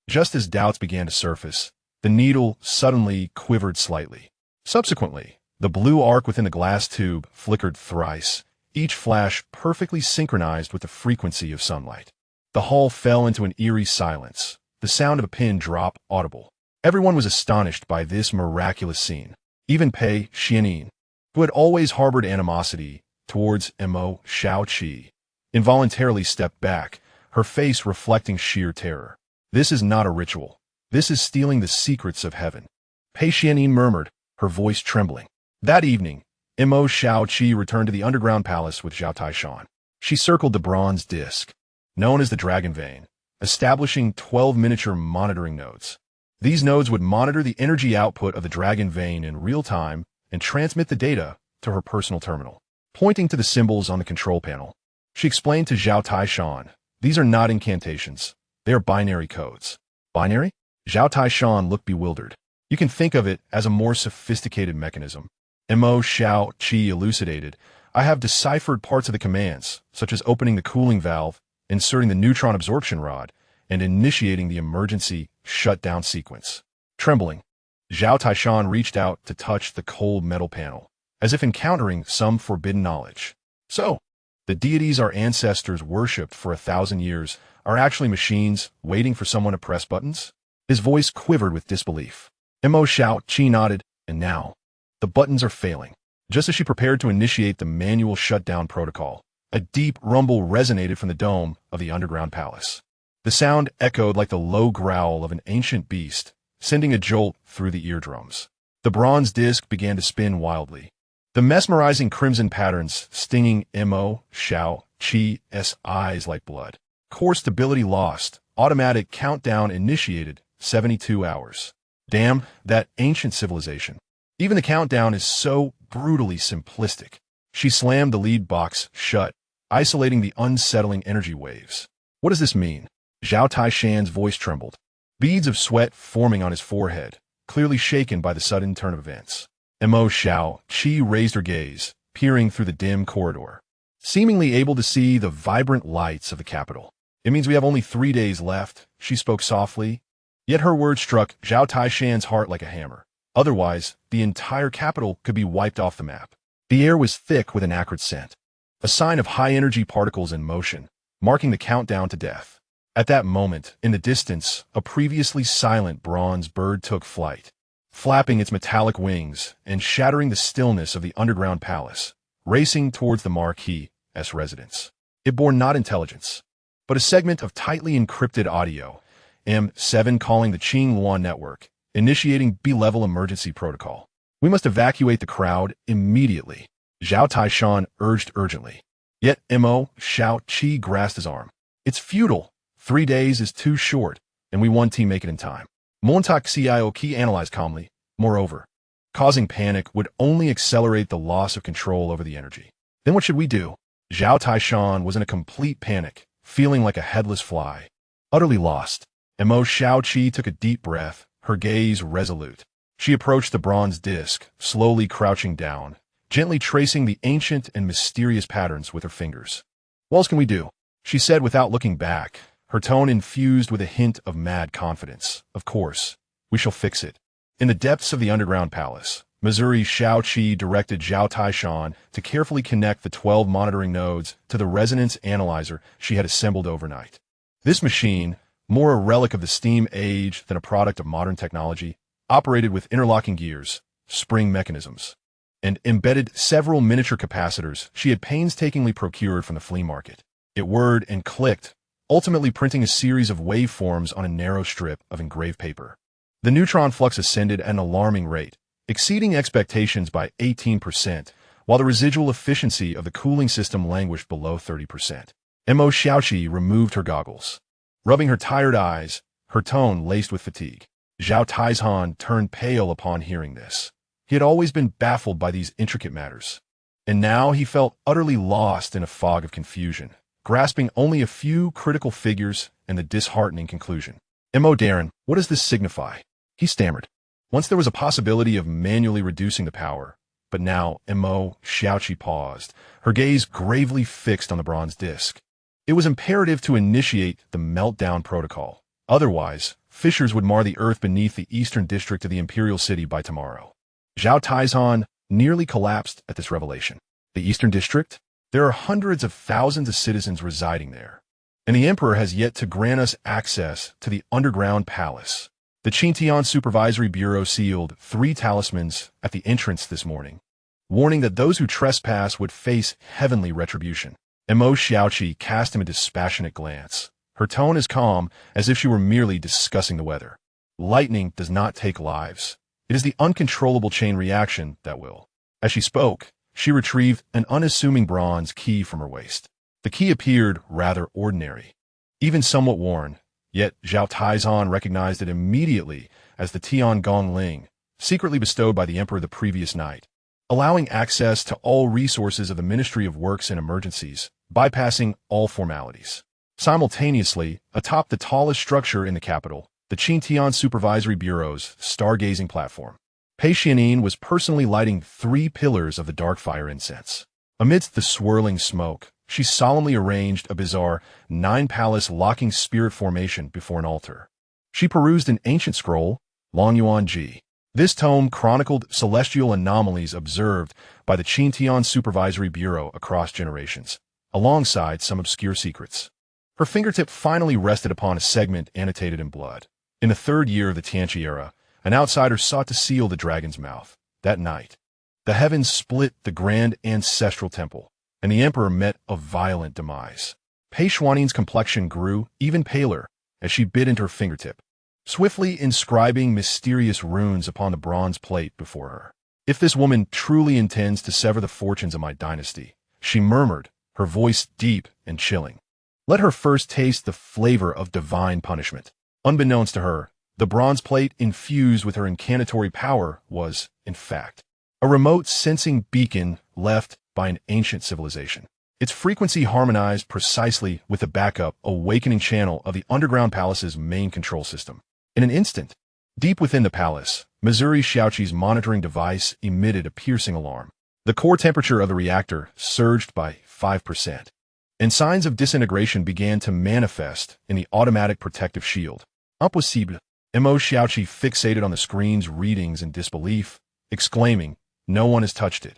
Just as doubts began to surface, the needle suddenly quivered slightly. Subsequently, the blue arc within the glass tube flickered thrice, each flash perfectly synchronized with the frequency of sunlight. The hall fell into an eerie silence, the sound of a pin drop audible. Everyone was astonished by this miraculous scene. Even Pei Xianyin, who had always harbored animosity towards Mo Xiaoqi, involuntarily stepped back, her face reflecting sheer terror. This is not a ritual. This is stealing the secrets of heaven. Pei Xianyin murmured, her voice trembling. That evening, Mo Xiaoqi returned to the underground palace with Zhao Taishan. She circled the bronze disc, known as the Dragon Vein, establishing 12 miniature monitoring nodes. These nodes would monitor the energy output of the Dragon Vein in real time and transmit the data to her personal terminal, pointing to the symbols on the control panel. She explained to Zhao Taishan, "These are not incantations. They are binary codes." Binary? Zhao Taishan looked bewildered. "You can think of it as a more sophisticated mechanism." Mo Xiaoqi elucidated, "I have deciphered parts of the commands, such as opening the cooling valve, inserting the neutron absorption rod, and initiating the emergency shutdown sequence." Trembling, Zhao Taishan reached out to touch the cold metal panel, as if encountering some forbidden knowledge. "So, the deities our ancestors worshipped for 1,000 years are actually machines waiting for someone to press buttons?" His voice quivered with disbelief. Mo Xiaoqi nodded, "And now, the buttons are failing." Just as she prepared to initiate the manual shutdown protocol, a deep rumble resonated from the dome of the underground palace. The sound echoed like the low growl of an ancient beast, sending a jolt through the eardrums. The bronze disc began to spin wildly, the mesmerizing crimson patterns stinging Mo Xiaoqi's eyes like blood. Core stability lost. Automatic countdown initiated. 72 hours. Damn, that ancient civilization. Even the countdown is so brutally simplistic. She slammed the lead box shut, isolating the unsettling energy waves. "What does this mean?" Zhao Taishan's voice trembled, beads of sweat forming on his forehead, clearly shaken by the sudden turn of events. Mo Xiaoqi raised her gaze, peering through the dim corridor, seemingly able to see the vibrant lights of the capital. "It means we have only 3 days left," she spoke softly. Yet her words struck Zhao Taishan's heart like a hammer. Otherwise, the entire capital could be wiped off the map. The air was thick with an acrid scent, a sign of high-energy particles in motion, marking the countdown to death. At that moment, in the distance, a previously silent bronze bird took flight, flapping its metallic wings and shattering the stillness of the underground palace, racing towards the Marquis' residence. It bore not intelligence, but a segment of tightly encrypted audio, M7 calling the Qingluan network, initiating B-level emergency protocol. "We must evacuate the crowd immediately," Zhao Taishan urged urgently. Yet Mo Xiaoqi grasped his arm. "It's futile. 3 days is too short, and we won't make it in time." Mo Xiaoqi analyzed calmly. "Moreover, causing panic would only accelerate the loss of control over the energy. Then what should we do?" Zhao Taishan was in a complete panic, feeling like a headless fly, utterly lost. Mo Xiaoqi took a deep breath, her gaze resolute. She approached the bronze disc, slowly crouching down, gently tracing the ancient and mysterious patterns with her fingers. "What else can we do?" she said without looking back, her tone infused with a hint of mad confidence. "Of course, we shall fix it." In the depths of the underground palace, Missouri Xiaoqi directed Zhao Taishan to carefully connect the 12 monitoring nodes to the resonance analyzer she had assembled overnight. This machine, more a relic of the steam age than a product of modern technology, operated with interlocking gears, spring mechanisms, and embedded several miniature capacitors she had painstakingly procured from the flea market. It whirred and clicked, ultimately printing a series of waveforms on a narrow strip of engraved paper. The neutron flux ascended at an alarming rate, exceeding expectations by 18%, while the residual efficiency of the cooling system languished below 30%. Mo Xiaoqi removed her goggles, rubbing her tired eyes, her tone laced with fatigue. Zhao Taishan turned pale upon hearing this. He had always been baffled by these intricate matters, and now he felt utterly lost in a fog of confusion, grasping only a few critical figures and the disheartening conclusion. "Mo Darren, what does this signify?" he stammered. Once there was a possibility of manually reducing the power, but now Mo Xiaoqi paused, her gaze gravely fixed on the bronze disc. It was imperative to initiate the meltdown protocol. Otherwise, fissures would mar the earth beneath the eastern district of the imperial city by tomorrow. Zhao Taishan nearly collapsed at this revelation. The eastern district? There are hundreds of thousands of citizens residing there, and the emperor has yet to grant us access to the underground palace. The Qingtian Supervisory Bureau sealed 3 talismans at the entrance this morning, warning that those who trespass would face heavenly retribution. Mo Xiaoqi cast him a dispassionate glance, her tone as calm as if she were merely discussing the weather. "Lightning does not take lives. It is the uncontrollable chain reaction that will." As she spoke, she retrieved an unassuming bronze key from her waist. The key appeared rather ordinary, even somewhat worn, yet Zhao Taishan recognized it immediately as the Tian Gong Ling, secretly bestowed by the emperor the previous night. allowing access to all resources of the Ministry of Works and Emergencies, bypassing all formalities. Simultaneously, atop the tallest structure in the capital, the Xinjiang Supervisory Bureau's stargazing platform, Pei Xianyin was personally lighting 3 pillars of the dark fire incense. Amidst the swirling smoke, she solemnly arranged a bizarre 9-palace locking spirit formation before an altar. She perused an ancient scroll, Longyuan Ji. This tome chronicled celestial anomalies observed by the Xinjiang Supervisory Bureau across generations, alongside some obscure secrets. Her fingertip finally rested upon a segment annotated in blood. In the 3rd year of the Tianqi Era, an outsider sought to seal the dragon's mouth. That night, the heavens split the grand ancestral temple, and the emperor met a violent demise. Pei Xianyin's complexion grew even paler as she bit into her fingertip, swiftly inscribing mysterious runes upon the bronze plate before her. "If this woman truly intends to sever the fortunes of my dynasty," she murmured, her voice deep and chilling, "let her first taste the flavor of divine punishment." Unbeknownst to her, the bronze plate infused with her incantory power was, in fact, a remote sensing beacon left by an ancient civilization. Its frequency harmonized precisely with the backup awakening channel of the underground palace's main control system. In an instant, deep within the palace, Mo Xiaoqi's monitoring device emitted a piercing alarm. The core temperature of the reactor surged by 5%, and signs of disintegration began to manifest in the automatic protective shield. Impossible. Mo Xiaoqi fixated on the screen's readings in disbelief, exclaiming, "No one has touched it.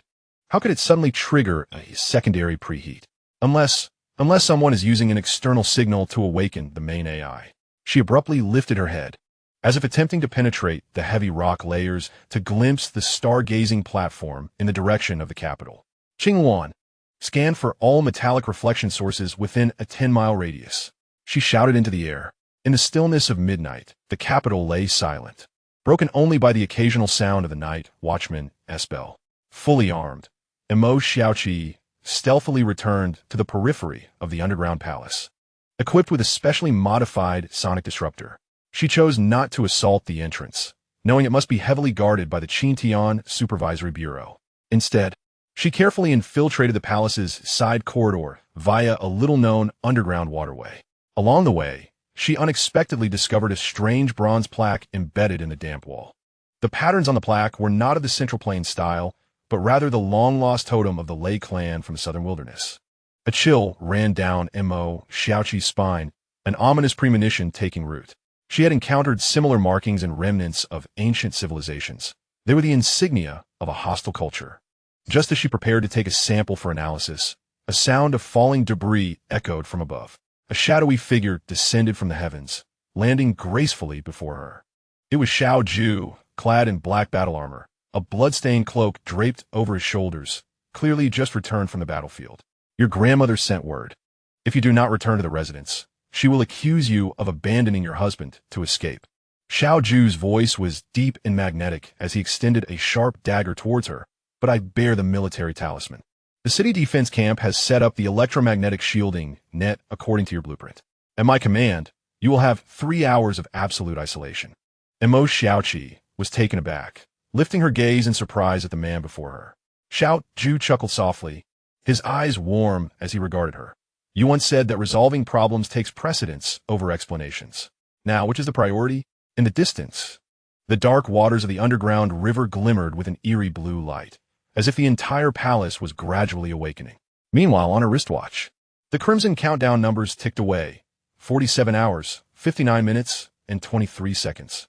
How could it suddenly trigger a secondary preheat? Unless someone is using an external signal to awaken the main AI." She abruptly lifted her head, as if attempting to penetrate the heavy rock layers to glimpse the stargazing platform in the direction of the capital. "Qingwan, scan for all metallic reflection sources within a 10-mile radius," she shouted into the air. In the stillness of midnight, the capital lay silent, broken only by the occasional sound of the night watchman's bell. Fully armed, Mo Xiaoqi stealthily returned to the periphery of the underground palace. Equipped with a specially modified sonic disruptor, she chose not to assault the entrance, knowing it must be heavily guarded by the Xinjiang Supervisory Bureau. Instead, she carefully infiltrated the palace's side corridor via a little-known underground waterway. Along the way, she unexpectedly discovered a strange bronze plaque embedded in the damp wall. The patterns on the plaque were not of the Central Plains style, but rather the long-lost totem of the Lei clan from the southern wilderness. A chill ran down Mo Xiaoqi's spine, an ominous premonition taking root. She had encountered similar markings and remnants of ancient civilizations. They were the insignia of a hostile culture. Just as she prepared to take a sample for analysis, a sound of falling debris echoed from above. A shadowy figure descended from the heavens, landing gracefully before her. It was Xiao Ju, clad in black battle armor, a blood-stained cloak draped over his shoulders, clearly just returned from the battlefield. "Your grandmother sent word. If you do not return to the residence, she will accuse you of abandoning your husband to escape." Xiao Ju's voice was deep and magnetic as he extended a sharp dagger towards her, "But I bear the military talisman. The city defense camp has set up the electromagnetic shielding net according to your blueprint. At my command, you will have 3 hours of absolute isolation." Mo Xiaoqi was taken aback, lifting her gaze in surprise at the man before her. Xiao Ju chuckled softly, his eyes warm as he regarded her. "You once said that resolving problems takes precedence over explanations. Now, which is the priority?" In the distance, the dark waters of the underground river glimmered with an eerie blue light, as if the entire palace was gradually awakening. Meanwhile, on her wristwatch, the crimson countdown numbers ticked away. 47 hours, 59 minutes, and 23 seconds.